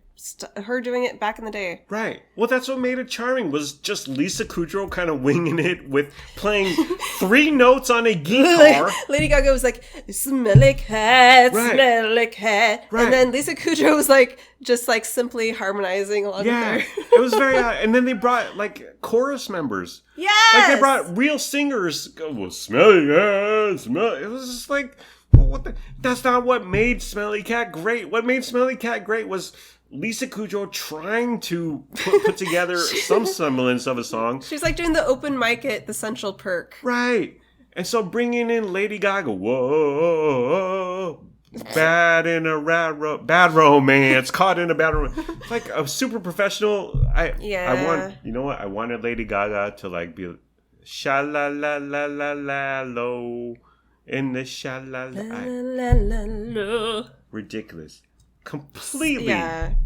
Her doing it back in the day. Right. Well, that's what made it charming, was just Lisa Kudrow kind of winging it with playing 3 notes on a guitar. Lady Gaga was like, smelly cat, Right. smelly cat. Right. And then Lisa Kudrow was like, just like simply harmonizing along with her. It was very and then they brought like chorus members. Yes! Like they brought real singers. Well, smelly cat, smelly. It was just like, well, what the? That's not what made Smelly Cat great. What made Smelly Cat great was Lisa Kudrow trying to put together some semblance of a song. She was like doing the open mic at the Central Perk. Right. And so bringing in Lady Gaga, whoa, bad in a bad romance, caught in a bad romance. It's like a super professional. I want, you know what? I wanted Lady Gaga to like be sha la la la la la lo in the sha la la. Ridiculous. Completely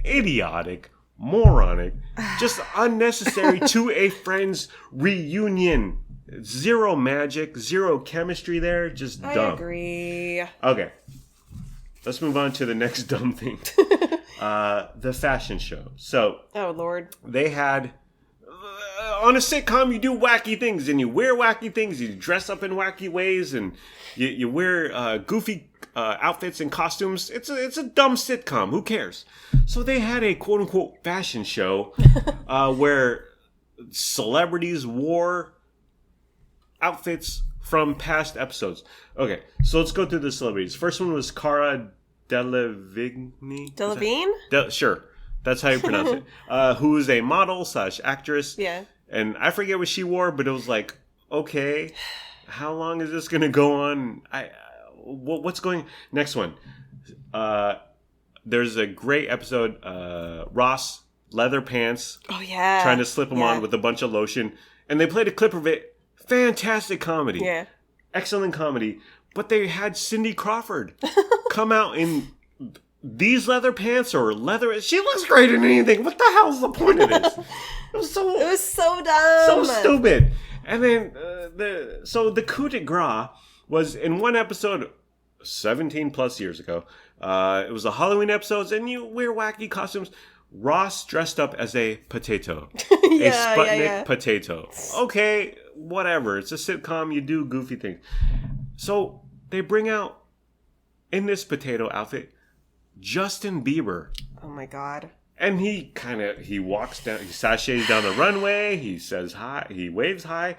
idiotic, moronic, just unnecessary to a Friends reunion. Zero magic, zero chemistry there, just dumb. I agree. Okay, let's move on to the next dumb thing. The fashion show. So, oh Lord, they had on a sitcom, you do wacky things and you wear wacky things. You dress up in wacky ways and you wear goofy outfits and costumes. It's a dumb sitcom. Who cares? So they had a quote unquote fashion show where celebrities wore outfits from past episodes. Okay, so let's go through the celebrities. First one was Cara Delevingne. Delevingne? Sure. That's how you pronounce it. Who is a model / actress. Yeah. And I forget what she wore, but it was like, okay, how long is this going to go on? What's going... Next one. There's a great episode. Ross, leather pants. Oh, yeah. Trying to slip them on with a bunch of lotion. And they played a clip of it. Fantastic comedy. Yeah. Excellent comedy. But they had Cindy Crawford come out in... these leather pants or leather. She looks great in anything. What the hell's the point of this? It was so dumb, so stupid. And then the coup de grace was in one episode 17 plus years ago. It was the Halloween episodes, and you wear wacky costumes. Ross dressed up as a potato, a Sputnik potato. Okay, whatever. It's a sitcom. You do goofy things. So they bring out in this potato outfit Justin Bieber. Oh my God. And he walks down, he sashays down the runway, he says hi, he waves hi,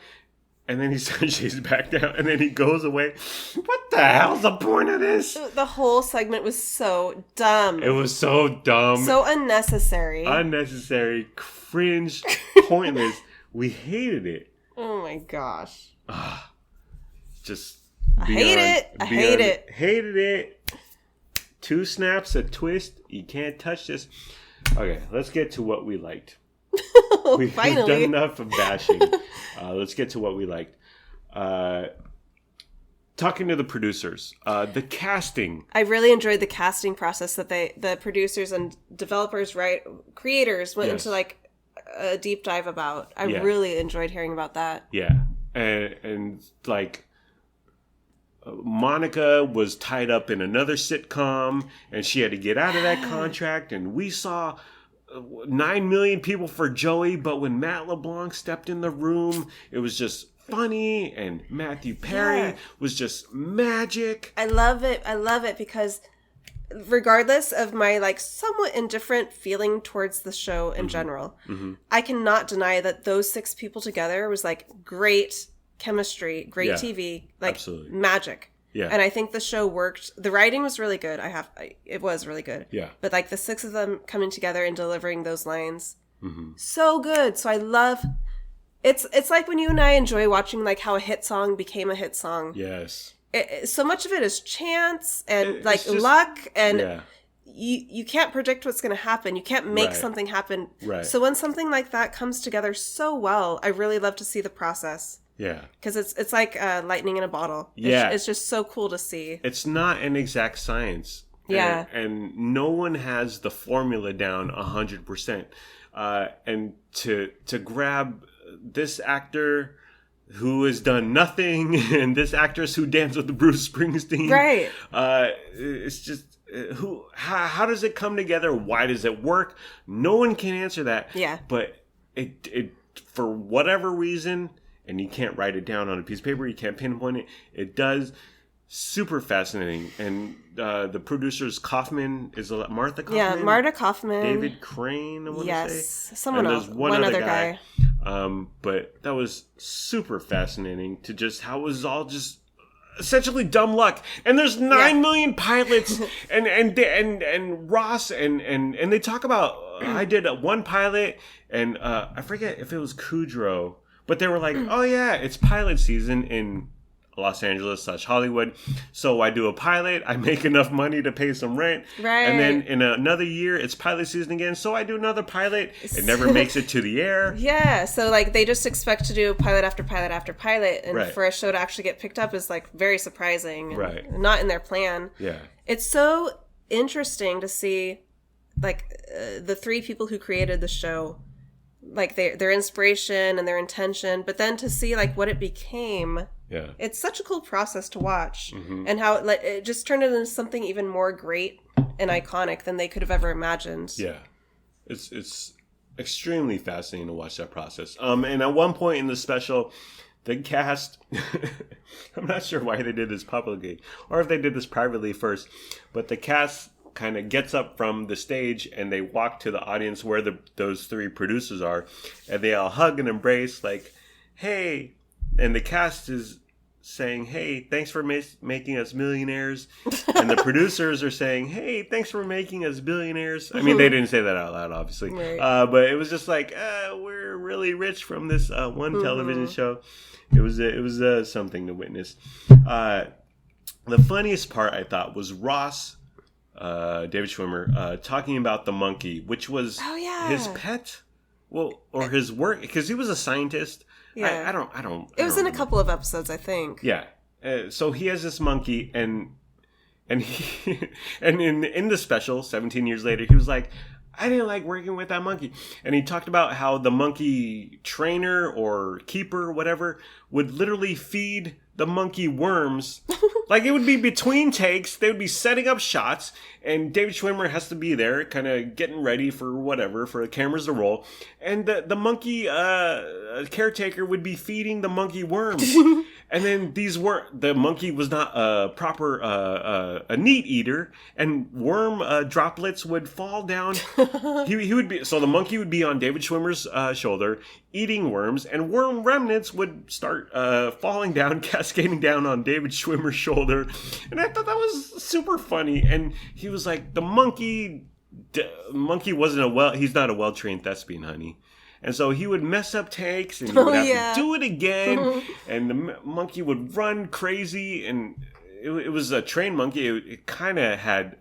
and then he sashays back down, and then he goes away. What the hell's the point of this? The whole segment was so dumb. It was so dumb. So unnecessary. Unnecessary, cringe, pointless. We hated it. Oh my gosh. Just I hate it. Hated it. 2 snaps, a twist. You can't touch this. Okay, let's get to what we liked. We've done enough of bashing. Let's get to what we liked. Talking to the producers, the casting. I really enjoyed the casting process that the producers and developers, creators went into like a deep dive about. I really enjoyed hearing about that. Yeah, and like. Monica was tied up in another sitcom and she had to get out of that contract, and we saw 9 million people for Joey, but when Matt LeBlanc stepped in the room, it was just funny, and Matthew Perry was just magic. I love it because regardless of my like somewhat indifferent feeling towards the show in general, I cannot deny that those 6 people together was like great chemistry, great TV, like absolutely. Magic. Yeah. And I think the show worked. The writing was really good. It was really good. Yeah. But like the 6 of them coming together and delivering those lines, so good. So I love. It's like when you and I enjoy watching like how a hit song became a hit song. Yes. So much of it is chance and like just, luck and. You can't predict what's going to happen. You can't make something happen. Right. So when something like that comes together so well, I really love to see the process. Yeah. Because it's like lightning in a bottle. Yeah. It's just so cool to see. It's not an exact science. Yeah. And no one has the formula down 100%. And to grab this actor who has done nothing, and this actress who danced with Bruce Springsteen. Right. It's just how does it come together? Why does it work? No one can answer that. Yeah. But it for whatever reason, and you can't write it down on a piece of paper, you can't pinpoint it. It does. Super fascinating. And the producers, Kaufman, is Martha Kaufman? Yeah, Marta Kaufman. David Crane, I want to say. Yes, someone else. One other guy. But that was super fascinating to just how it was all just essentially dumb luck. And there's 9 million pilots, and Ross and they talk about I did one pilot, and I forget if it was Kudrow, but they were like, oh yeah, it's pilot season in Los Angeles / Hollywood. So I do a pilot, I make enough money to pay some rent. Right. And then in another year, it's pilot season again. So I do another pilot. It never makes it to the air. Yeah. So like they just expect to do pilot after pilot after pilot. And for a show to actually get picked up is like very surprising. Right. Not in their plan. Yeah. It's so interesting to see like the 3 people who created the show, like their inspiration and their intention, but then to see like what it became. Yeah. It's such a cool process to watch, and how it just turned into something even more great and iconic than they could have ever imagined. Yeah. It's extremely fascinating to watch that process. And at one point in the special, the cast, I'm not sure why they did this publicly or if they did this privately first, but the cast kind of gets up from the stage and they walk to the audience where those 3 producers are, and they all hug and embrace like, hey, and the cast is saying, hey, thanks for making us millionaires. And the producers are saying, hey, thanks for making us billionaires. I mean, they didn't say that out loud, obviously. Right. But it was just like, we're really rich from this one television show. It was something to witness. The funniest part, I thought, was Ross, David Schwimmer, talking about the monkey, which was his pet. Well, or his work, because he was a scientist. Yeah. I don't. It was in a couple of episodes, I think. Yeah. So he has this monkey, and he, and in the special, 17 years later, he was like, I didn't like working with that monkey. And he talked about how the monkey trainer or keeper, whatever, would literally feed the monkey worms. Like, it would be between takes. They would be setting up shots, and David Schwimmer has to be there kind of getting ready for whatever, for the cameras to roll. And the monkey caretaker would be feeding the monkey worms. And then the monkey was not a proper a meat eater, and worm droplets would fall down. He would be, so the monkey would be on David Schwimmer's shoulder eating worms, and worm remnants would start falling down, cascading down on David Schwimmer's shoulder. And I thought that was super funny. And he was like, the monkey wasn't he's not a well-trained thespian, honey. And so he would mess up takes, and he would have to do it again. And the monkey would run crazy, and it was a trained monkey. It kind of had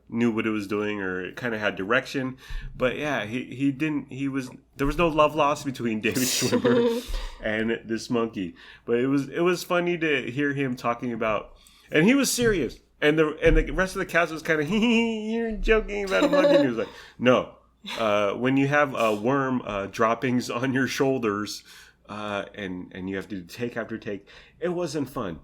knew what it was doing, or it kind of had direction. But yeah, there was no love lost between David Schwimmer and this monkey. But it was funny to hear him talking about, and he was serious. And the rest of the cast was kind of, you're joking about a monkey. And he was like, no. When you have worm droppings on your shoulders, and you have to take after take, it wasn't fun.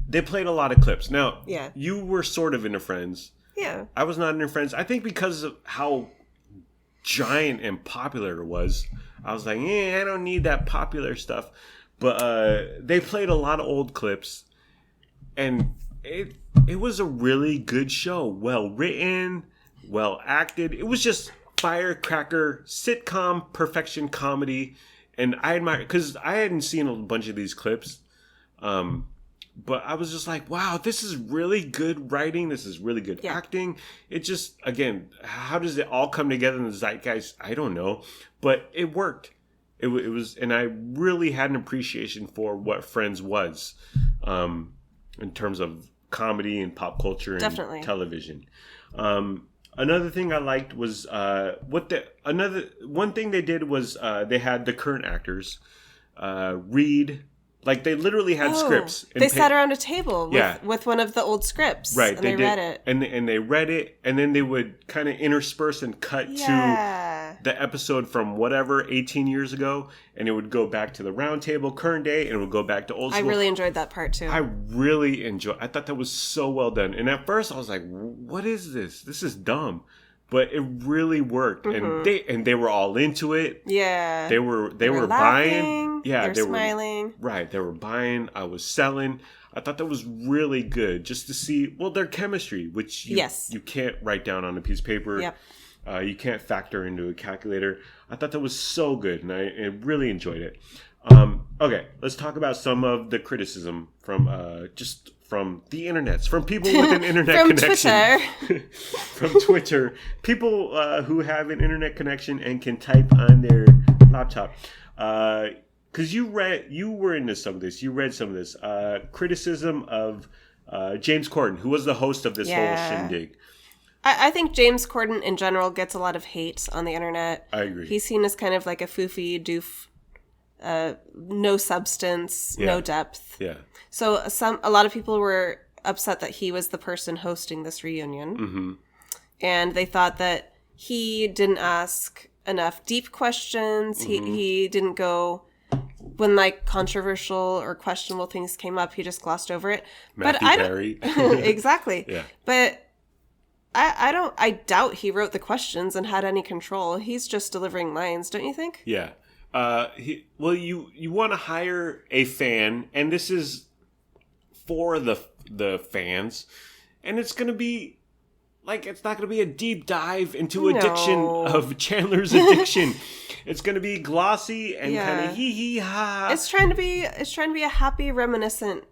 They played a lot of clips. Now, you were sort of into Friends. Yeah. I was not into Friends. I think because of how giant and popular it was, I was like, I don't need that popular stuff. But they played a lot of old clips, and it was a really good show. Well written, well acted. It was just firecracker sitcom perfection comedy, and I admire, because I hadn't seen a bunch of these clips, but I was just like, wow, this is really good writing, this is really good acting. It just, again, how does it all come together in the zeitgeist? I don't know, but it worked. It was, and I really had an appreciation for what Friends was, in terms of comedy and pop culture and television. Another thing I liked was one thing they did was they had the current actors read Like, they literally had scripts. They sat around a table with one of the old scripts. Right. And they read it. And they read it, and then they would kind of intersperse and cut to the episode from whatever, 18 years ago, and it would go back to the round table, current day, and it would go back to old school. I really enjoyed that part, too. I thought that was so well done. And at first, I was like, what is this? This is dumb. But it really worked, and they were all into it. Yeah, they were laughing, buying. Yeah, they were smiling. Right, they were buying. I was selling. I thought that was really good, just to see their chemistry, which you can't write down on a piece of paper. Yep. You can't factor into a calculator. I thought that was so good, and I really enjoyed it. Okay, let's talk about some of the criticism from from the internets, from people with an internet from connection. Twitter. From Twitter. People who have an internet connection and can type on their laptop. Because you were into some of this. You read some of this. Criticism of James Corden, who was the host of this whole shindig. I think James Corden in general gets a lot of hate on the internet. I agree. He's seen as kind of like a foofy doof. No substance, no depth. Yeah. So a lot of people were upset that he was the person hosting this reunion, and they thought that he didn't ask enough deep questions. He didn't go when like controversial or questionable things came up. He just glossed over it. Matthew Perry. Exactly. Yeah. But I doubt he wrote the questions and had any control. He's just delivering lines, don't you think? Yeah. You want to hire a fan, and this is for the fans, and it's going to be like, it's not going to be a deep dive into addiction of Chandler's addiction. It's going to be glossy and kind of hee hee ha. It's trying to be a happy, reminiscent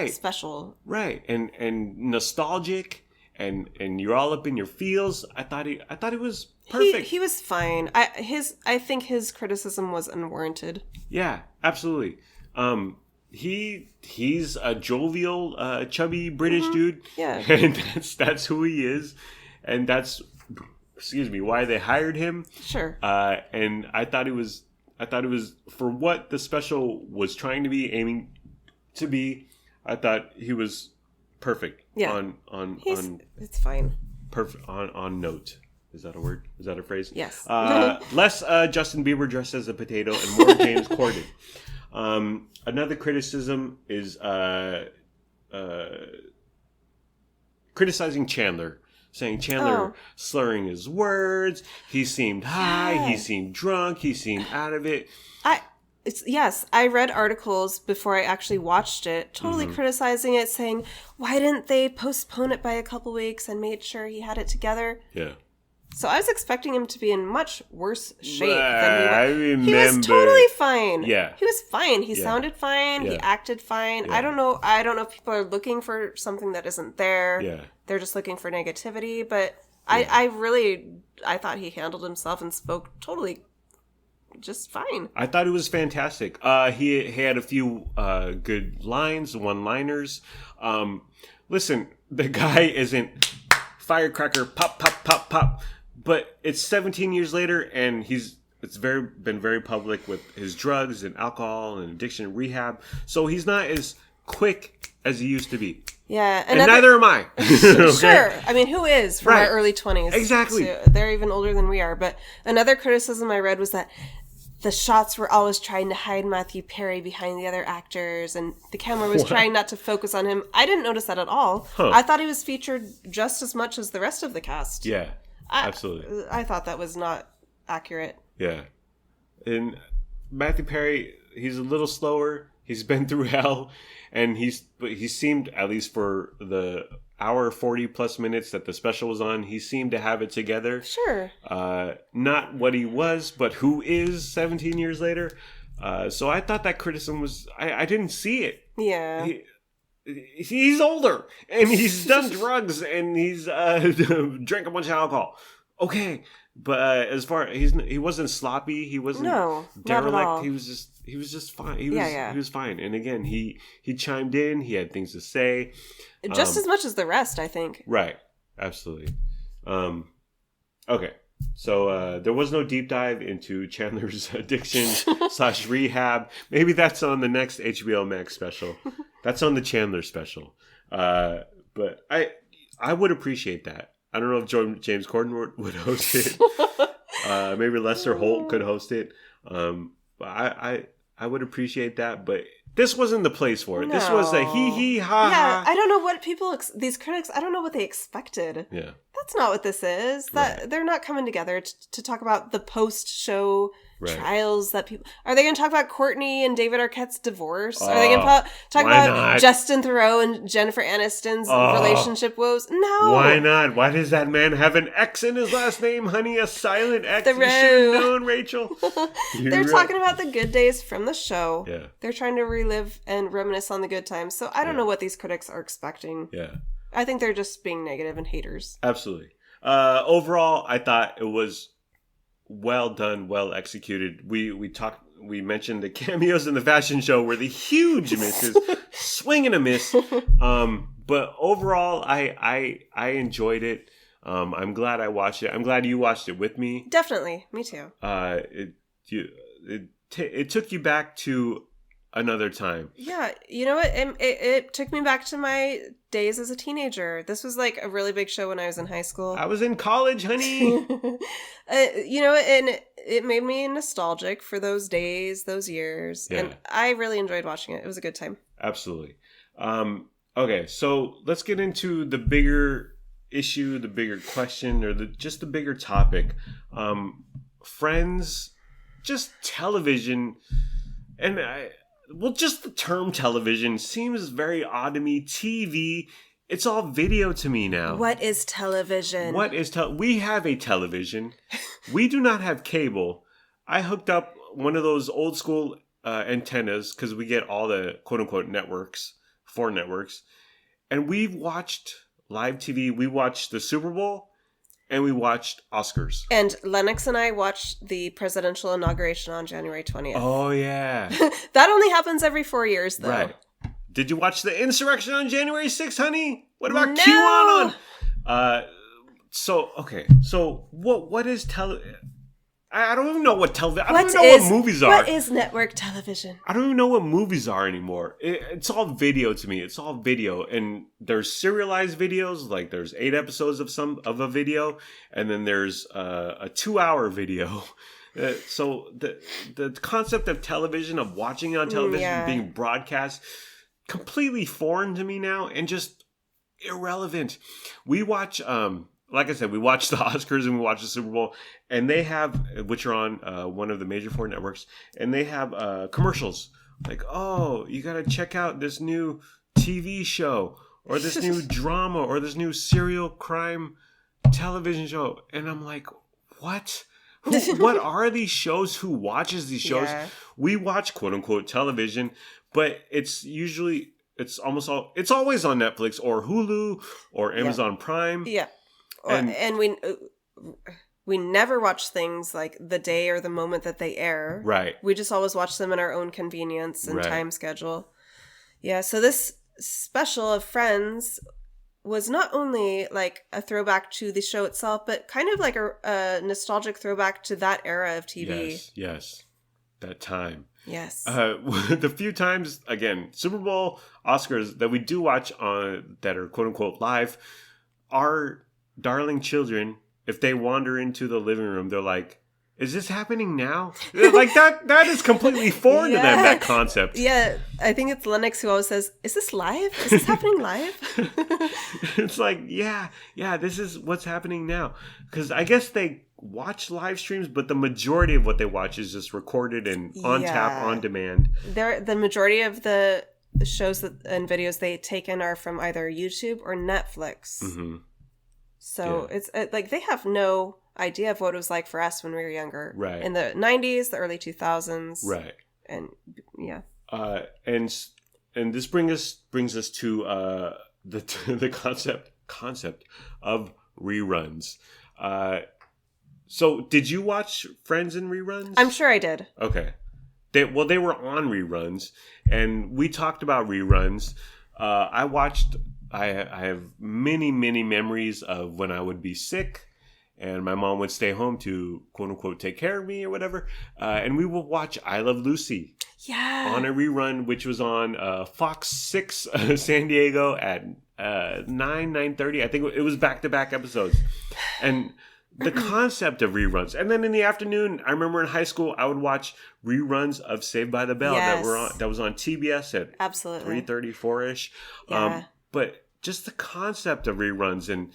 special, right? And nostalgic, and you're all up in your feels. I thought it was perfect. He was fine. I think his criticism was unwarranted. Yeah, absolutely. He's a jovial, chubby British dude. Yeah, and that's who he is, and that's why they hired him. Sure. And I thought it was for what the special was trying to be, aiming to be. I thought he was perfect. Yeah. It's fine. Perfect on note. Is that a word? Is that a phrase? Yes. Less Justin Bieber dressed as a potato and more James Corden. Another criticism is criticizing Chandler, saying Chandler slurring his words. He seemed high. He seemed drunk. He seemed out of it. I read articles before I actually watched it, totally criticizing it, saying, why didn't they postpone it by a couple weeks and made sure he had it together? Yeah. So I was expecting him to be in much worse shape than he was. I remember. He was totally fine. Yeah. He was fine. He sounded fine. Yeah. He acted fine. Yeah. I don't know if people are looking for something that isn't there. Yeah. They're just looking for negativity. But I thought he handled himself and spoke totally just fine. I thought it was fantastic. He had a few good lines, one-liners. Listen, the guy isn't firecracker, pop, pop, pop, pop. But it's 17 years later, and been very public with his drugs and alcohol and addiction and rehab. So he's not as quick as he used to be. Yeah. And neither am I. Okay? Sure. I mean, who is from our early 20s? Exactly. They're even older than we are. But another criticism I read was that the shots were always trying to hide Matthew Perry behind the other actors, and the camera was trying not to focus on him. I didn't notice that at all. Huh. I thought he was featured just as much as the rest of the cast. Yeah, absolutely. I thought that was not accurate. Yeah. And Matthew Perry, he's a little slower. He's been through hell, and he seemed, at least for the hour 40 plus minutes that the special was on, he seemed to have it together. Sure. Not what he was, but who is 17 years later. So I thought that criticism was, I didn't see it. Yeah. He's older, and he's done drugs, and he's drank a bunch of alcohol. Okay. But as far he wasn't sloppy, he wasn't derelict. Not at all. He was just fine. He was fine. And again, he chimed in. He had things to say, just as much as the rest, I think. Right, absolutely. Okay, So there was no deep dive into Chandler's addiction / rehab. Maybe that's on the next HBO Max special. That's on the Chandler special. But I would appreciate that. I don't know if James Corden would host it. Maybe Lester Holt could host it. I would appreciate that, but this wasn't the place for it. No. This was a hee ha ha. Yeah, I don't know what these critics, I don't know what they expected. Yeah. That's not what this is. They're not coming together to talk about the post-show trials that people... Are they going to talk about Courtney and David Arquette's divorce? Are they going to talk about Justin Theroux and Jennifer Aniston's relationship woes? No. Why not? Why does that man have an X in his last name, honey? A silent X? You should have known, Rachel. They're talking about the good days from the show. Yeah. They're trying to relive and reminisce on the good times. So I don't know what these critics are expecting. Yeah. I think they're just being negative and haters. Absolutely. Overall, I thought it was well done, well executed. We mentioned the cameos in the fashion show were the huge misses, swing and a miss. But overall, I enjoyed it. I'm glad I watched it. I'm glad you watched it with me. Definitely, me too. It took you back to another time. Yeah, you know what? It took me back to my days as a teenager. This was like a really big show when I was in high school. I was in college, honey. You know, and it made me nostalgic for those days, those years. Yeah. And I really enjoyed watching it. It was a good time. Absolutely. Okay, so let's get into the bigger issue, the bigger question, or just the bigger topic. Friends, just television, and just the term television seems very odd to me. TV, it's all video to me now. What is television? We have a television. We do not have cable. I hooked up one of those old school antennas because we get all the quote unquote networks, 4 networks. And we've watched live TV. We watched the Super Bowl. And we watched Oscars. And Lennox and I watched the presidential inauguration on January 20th. Oh, yeah. That only happens every 4 years, though. Right. Did you watch the insurrection on January 6th, honey? What about QAnon? So what is I don't even know what television... I don't even know what movies are. What is network television? I don't even know what movies are anymore. It's all video to me. It's all video. And there's serialized videos. Like there's 8 episodes of a video. And then there's a 2-hour video. So the concept of television, of watching on television, being broadcast, completely foreign to me now. And just irrelevant. We watch... like I said, we watched the Oscars and we watched the Super Bowl, and they have, which are on one of the major 4 networks, and they have commercials like, oh, you got to check out this new TV show or this new drama or this new serial crime television show. And I'm like, what? What are these shows? Who watches these shows? Yeah. We watch quote unquote television, but it's always on Netflix or Hulu or Amazon Prime. Yeah. And we never watch things like the day or the moment that they air. Right. We just always watch them in our own convenience and time schedule. Yeah, so this special of Friends was not only like a throwback to the show itself, but kind of like a nostalgic throwback to that era of TV. Yes. That time. Yes. The few times, again, Super Bowl, Oscars that we do watch that are quote unquote live, our darling children, if they wander into the living room, they're like, is this happening now? Like that is completely foreign to them, that concept. Yeah, I think it's Lennox who always says, is this live? Is this happening live? It's like, yeah, this is what's happening now. Because I guess they watch live streams, but the majority of what they watch is just recorded and on tap, on demand. The majority of the shows and videos they take in are from either YouTube or Netflix. Mm-hmm. So it's like they have no idea of what it was like for us when we were younger. Right. In the 90s, the early 2000s. Right. And yeah. And this brings us to the concept of reruns. So did you watch Friends in reruns? I'm sure I did. Okay. They were on reruns, and we talked about reruns. I have many, many memories of when I would be sick and my mom would stay home to quote unquote take care of me or whatever. And we would watch I Love Lucy. Yeah. On a rerun, which was on Fox 6 San Diego at 9:30. I think it was back-to-back episodes. And the concept of reruns. And then in the afternoon, I remember in high school, I would watch reruns of Saved by the Bell that was on TBS at absolutely 3:30, 4-ish. Yeah. But just the concept of reruns and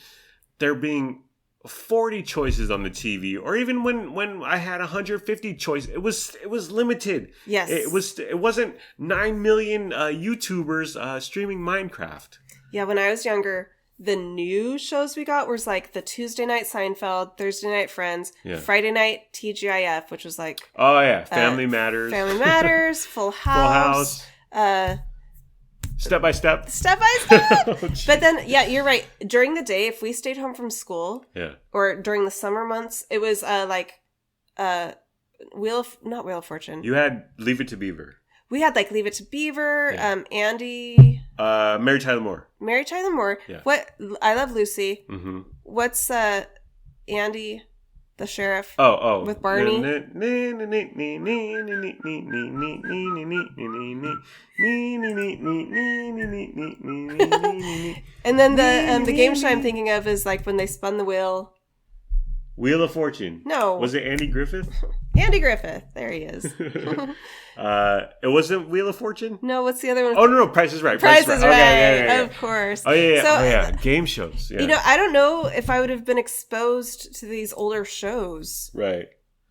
there being 40 choices on the TV, or even when I had 150 choices, it was limited. Yes. It wasn't 9 million YouTubers streaming Minecraft. Yeah, when I was younger, the new shows we got was like the Tuesday night Seinfeld, Thursday night Friends, Friday night TGIF, which was like Family Matters, Full House, Step by Step. But then, you're right. During the day, if we stayed home from school, or during the summer months, it was not Wheel of Fortune. You had Leave It to Beaver. We had like Leave It to Beaver, Andy, Mary Tyler Moore. Yeah. What I Love Lucy. Mm-hmm. What's Andy, the sheriff? With Barney. And then the game show I'm thinking of is like when they spun the wheel. Wheel of Fortune. No. Was it Andy Griffith? Andy Griffith. There he is. It wasn't Wheel of Fortune? No, what's the other one? Oh, no, Price is Right. Price is Right. Okay. Of course. Oh, yeah. Game shows. Yeah. I don't know if I would have been exposed to these older shows. Right.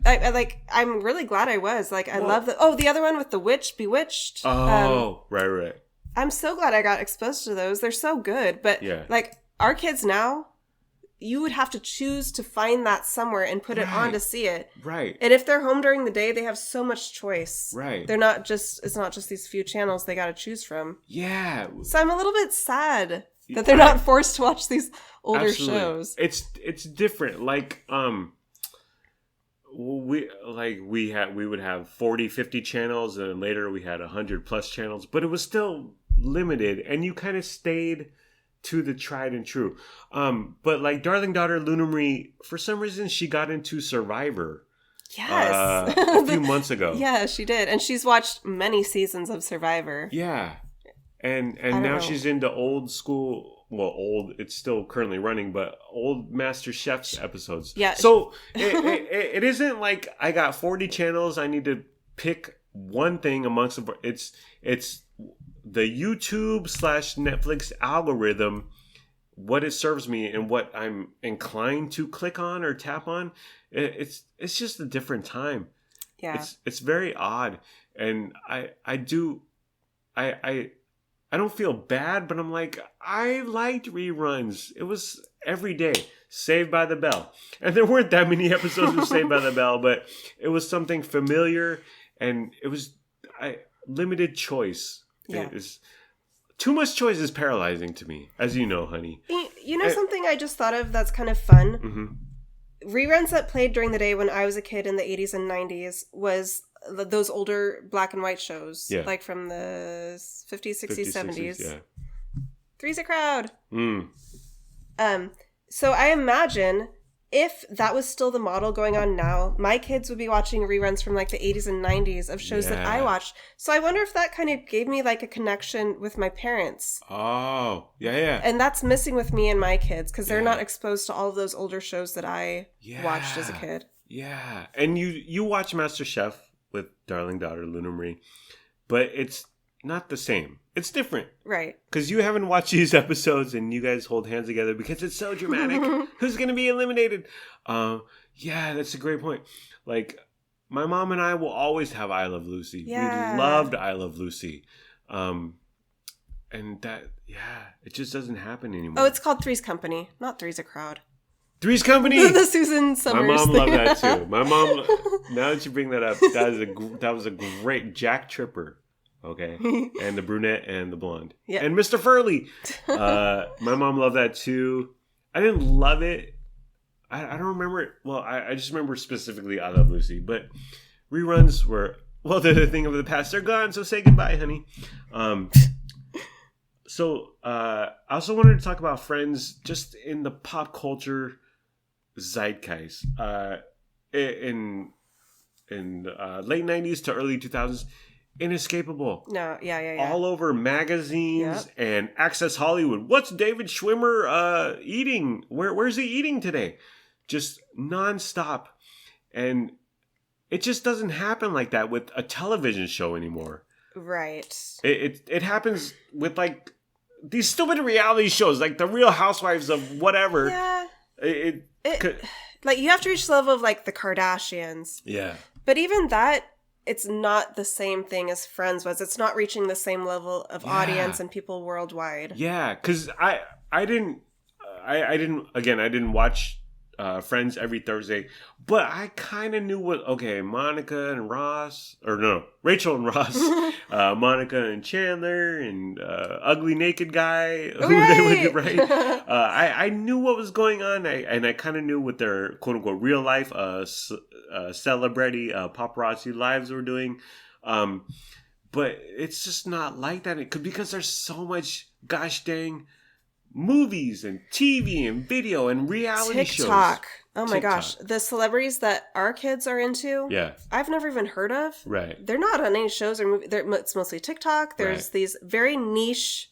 I'm really glad I was. I love the other one with the witch, Bewitched. Oh, right. I'm so glad I got exposed to those. They're so good. But, our kids now, you would have to choose to find that somewhere and put it on to see it. Right. And if they're home during the day, they have so much choice. Right. It's not just these few channels they got to choose from. Yeah. So I'm a little bit sad that they're not forced to watch these older shows. It's different. We would have 40, 50 channels, and then later we had 100 plus channels, but it was still limited, and you kind of stayed to the tried and true. But like darling daughter Luna Marie, for some reason she got into Survivor. Yes. A few months ago. Yeah, she did. And she's watched many seasons of Survivor. Yeah. And now she's into old school, it's still currently running, but old Master Chef's episodes. Yeah. So it isn't like I got 40 channels, I need to pick one thing amongst them. It's the YouTube / Netflix algorithm, what it serves me and what I'm inclined to click on or tap on. It's just a different time. Yeah. It's very odd. And I don't feel bad, but I'm like, I liked reruns. It was every day. Saved by the Bell. And there weren't that many episodes of Saved by the Bell, but it was something familiar and it was limited choice. Yeah. Too much choice is paralyzing to me, as you know, honey. You know something I just thought of that's kind of fun? Mm-hmm. Reruns that played during the day when I was a kid in the 80s and 90s was those older black and white shows. Yeah. Like from the 50s, 60s, 70s. Yeah. Three's a Crowd. So I imagine if that was still the model going on now, my kids would be watching reruns from like the 80s and 90s of shows that I watched. So I wonder if that kind of gave me like a connection with my parents. Oh, yeah. And that's missing with me and my kids because they're not exposed to all of those older shows that I watched as a kid. Yeah. And you watch Master Chef with darling daughter Luna Marie, but it's not the same. It's different. Right. Because you haven't watched these episodes and you guys hold hands together because it's so dramatic. Who's going to be eliminated? Yeah, that's a great point. Like, my mom and I will always have I Love Lucy. Yeah. We loved I Love Lucy. And that, it just doesn't happen anymore. Oh, it's called Three's Company, not Three's a Crowd. Three's Company? The Susan Summers My mom thing. loved that too. My mom, now that you bring that up, that was a great Jack Tripper. Okay. And the brunette and the blonde. Yeah. And Mr. Furley. My mom loved that too. I didn't love it. I don't remember it. Well, I just remember specifically I Love Lucy. But reruns were, they're the thing of the past. They're gone, so say goodbye, honey. So I also wanted to talk about Friends just in the pop culture zeitgeist. In late 90s to early 2000s, inescapable. No, yeah. All over magazines and Access Hollywood. What's David Schwimmer eating? Where's he eating today? Just nonstop. And it just doesn't happen like that with a television show anymore. Right. It happens with like these stupid reality shows, like the Real Housewives of whatever. Yeah. Like you have to reach the level of like the Kardashians. Yeah. But even that, it's not the same thing as Friends was. It's not reaching the same level of audience and people worldwide. Yeah, because I didn't watch Friends every Thursday, but I kind of knew Monica and Ross, or no, Rachel and Ross, Monica and Chandler, and ugly naked guy who they would, right? I knew what was going on, and I kind of knew what their quote unquote real life celebrity paparazzi lives were doing, but it's just not like that. Because there's so much gosh dang movies and TV and video and reality shows. TikTok. Oh my gosh. The celebrities that our kids are into, I've never even heard of. Right. They're not on any shows or movies. It's mostly TikTok. There's these very niche,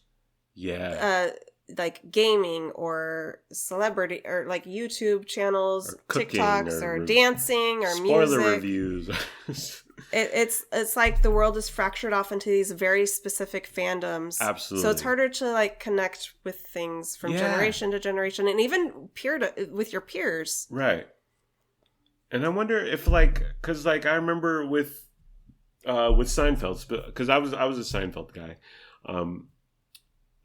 like gaming or celebrity or like YouTube channels, or TikToks or dancing or spoiler music. Reviews. It's like the world is fractured off into these very specific fandoms. Absolutely. So it's harder to like connect with things from generation to generation, and even with your peers. Right. And I wonder if because I remember with Seinfeld, because I was a Seinfeld guy.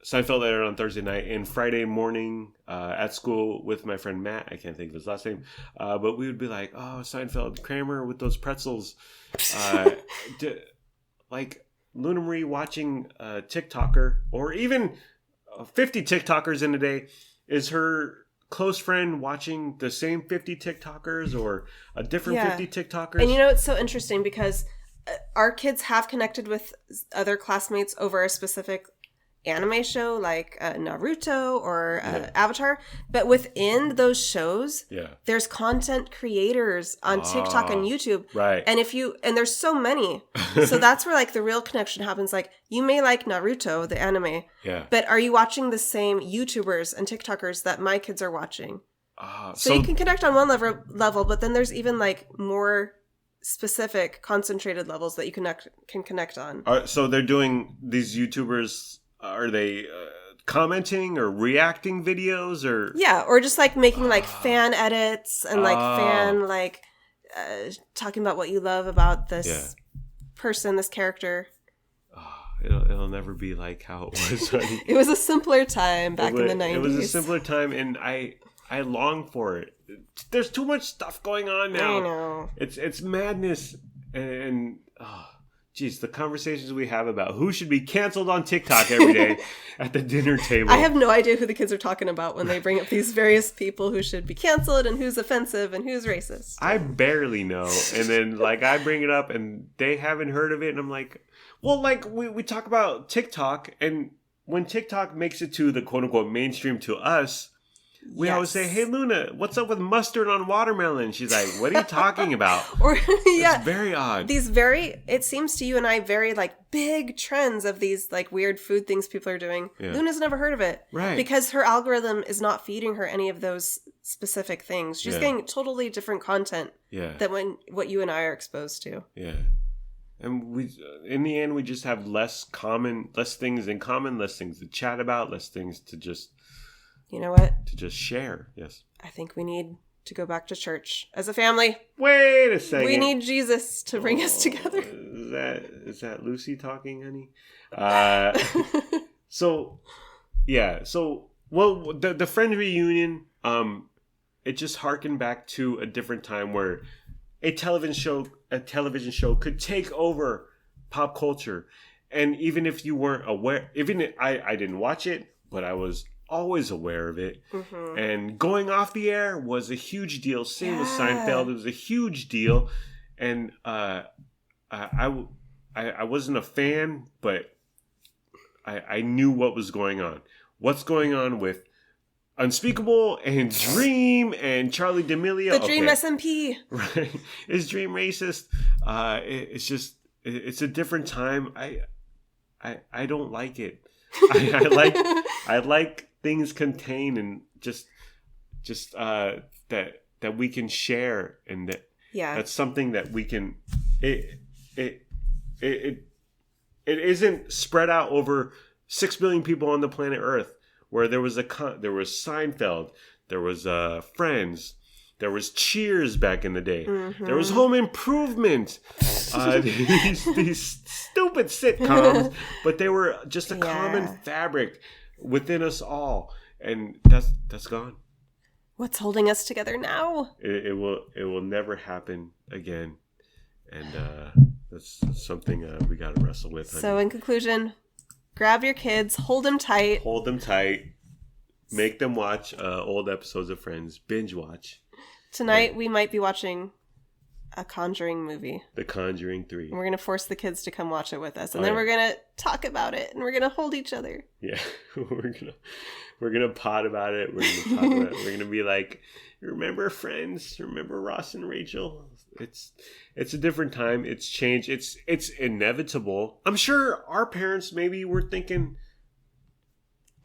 Seinfeld aired on Thursday night, and Friday morning at school with my friend Matt, I can't think of his last name, but we would be like, oh, Seinfeld, Kramer with those pretzels. Like Luna Marie watching a TikToker, or even 50 TikTokers in a day, is her close friend watching the same 50 TikTokers or a different 50 TikTokers. And it's so interesting because our kids have connected with other classmates over a specific anime show like Naruto or Avatar, but within those shows there's content creators on TikTok and YouTube, right? And there's so many, so that's where like the real connection happens. Like you may like Naruto the anime, but are you watching the same YouTubers and TikTokers that my kids are watching? So you can connect on one level, but then there's even like more specific concentrated levels that you can connect on. So they're doing these YouTubers. Are they commenting or reacting videos or? Yeah, or just like making like fan edits and like fan talking about what you love about this person, this character. It'll never be like how it was. Honey. It was a simpler time back in the 90s. It was a simpler time, and I long for it. There's too much stuff going on now. I know. It's madness and geez, the conversations we have about who should be canceled on TikTok every day at the dinner table. I have no idea who the kids are talking about when they bring up these various people who should be canceled and who's offensive and who's racist. I barely know. And then I bring it up and they haven't heard of it. And I'm like, well, we talk about TikTok, and when TikTok makes it to the quote unquote mainstream to us, we always say, hey, Luna, what's up with mustard on watermelon? She's like, what are you talking about? Or It's very odd. It seems to you and I, very like big trends of these like weird food things people are doing. Yeah. Luna's never heard of it. Right. Because her algorithm is not feeding her any of those specific things. She's getting totally different content than what you and I are exposed to. Yeah. And in the end, we just have less things in common, less things to chat about, less things to just... You know what? To just share, yes. I think we need to go back to church as a family. Wait a second. We need Jesus to bring us together. Is that Lucy talking, honey? So the friend reunion, it just harkened back to a different time where a television show could take over pop culture, and even if you weren't aware, I didn't watch it, but I was always aware of it. Mm-hmm. And going off the air was a huge deal. Same with Seinfeld. It was a huge deal. And I wasn't a fan, but I knew what was going on. What's going on with Unspeakable and Dream and Charlie D'Amelio. The Dream SMP. Right. Is Dream racist? It's just, it's a different time. I don't like it. I like things contained and just that we can share, and that's something that we can. It isn't spread out over 6 billion people on the planet Earth. Where there was Seinfeld, there was Friends, there was Cheers back in the day, there was Home Improvement, these stupid sitcoms, but they were just a common fabric within us all, and that's gone. What's holding us together now? It will never happen again, and that's something we got to wrestle with. Honey. So in conclusion. Grab your kids, hold them tight. Hold them tight. Make them watch old episodes of Friends. Binge watch. Tonight we might be watching a Conjuring movie. The Conjuring 3. And we're going to force the kids to come watch it with us. And then we're going to talk about it. And we're going to hold each other. Yeah. we're gonna pod about it. We're going to talk about it. We're going to be like, remember Friends? Remember Ross and Rachel? It's a different time. It's changed. It's inevitable. I'm sure our parents maybe were thinking,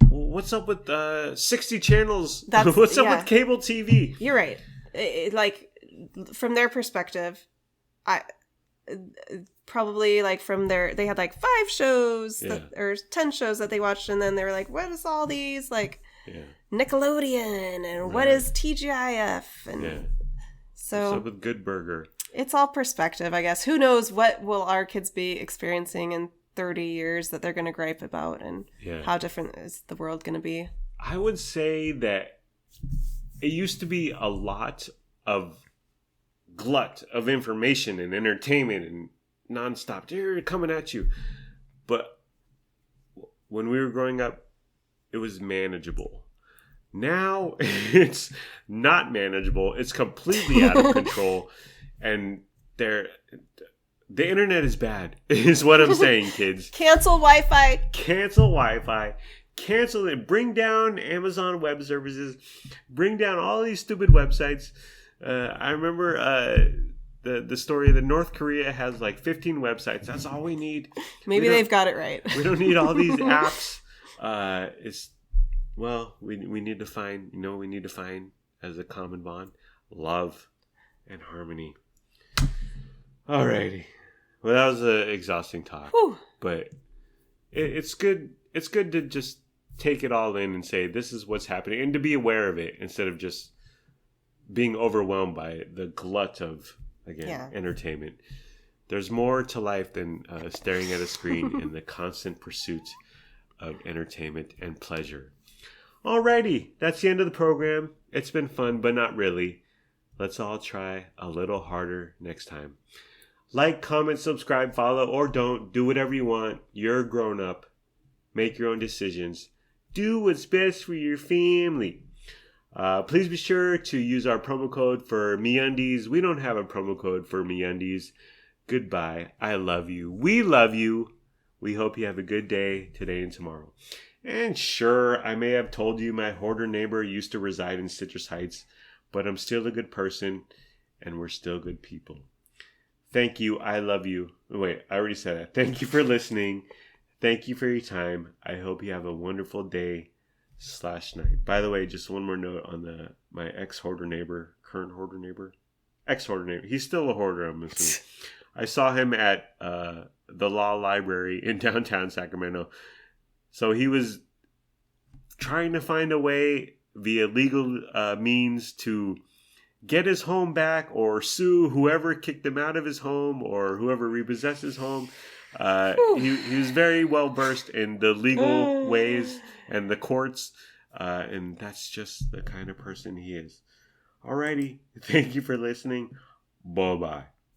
what's up with 60 channels? What's up with cable TV? You're right. Like from their perspective, probably like from they had like 5 shows or 10 shows that they watched, and then they were like, what is all these like Nickelodeon and what is TGIF and so what's up with Good Burger? It's all perspective, I guess. Who knows what will our kids be experiencing in 30 years that they're going to gripe about, and how different is the world going to be? I would say that it used to be a lot of glut of information and entertainment and nonstop. They're coming at you. But when we were growing up, it was manageable. Now it's not manageable. It's completely out of control. And the internet is bad, is what I'm saying, kids. Cancel Wi-Fi. Cancel Wi-Fi. Cancel it. Bring down Amazon Web Services. Bring down all these stupid websites. I remember the story that North Korea has like 15 websites. That's all we need. Maybe they've got it right. We don't need all these apps. We need to find, we need to find as a common bond, love and harmony. Alrighty. Well, that was an exhausting talk. Whew. But it's good. It's good to just take it all in and say, this is what's happening, and to be aware of it instead of just being overwhelmed by the glut of, entertainment. There's more to life than staring at a screen in the constant pursuit of entertainment and pleasure. Alrighty. That's the end of the program. It's been fun, but not really. Let's all try a little harder next time. Like, comment, subscribe, follow, or don't. Do whatever you want. You're grown up. Make your own decisions. Do what's best for your family. Please be sure to use our promo code for MeUndies. We don't have a promo code for MeUndies. Goodbye. I love you. We love you. We hope you have a good day today and tomorrow. And sure, I may have told you my hoarder neighbor used to reside in Citrus Heights, but I'm still a good person, and we're still good people. Thank you. I love you. Wait, I already said that. Thank you for listening. Thank you for your time. I hope you have a wonderful day/night. By the way, just one more note on my ex-hoarder neighbor, current hoarder neighbor, ex-hoarder neighbor. He's still a hoarder, I'm assuming. I saw him at the law library in downtown Sacramento. So he was trying to find a way via legal means to get his home back or sue whoever kicked him out of his home or whoever repossessed his home. He was very well versed in the legal ways and the courts, and that's just the kind of person he is. Alrighty, thank you for listening. Bye-bye.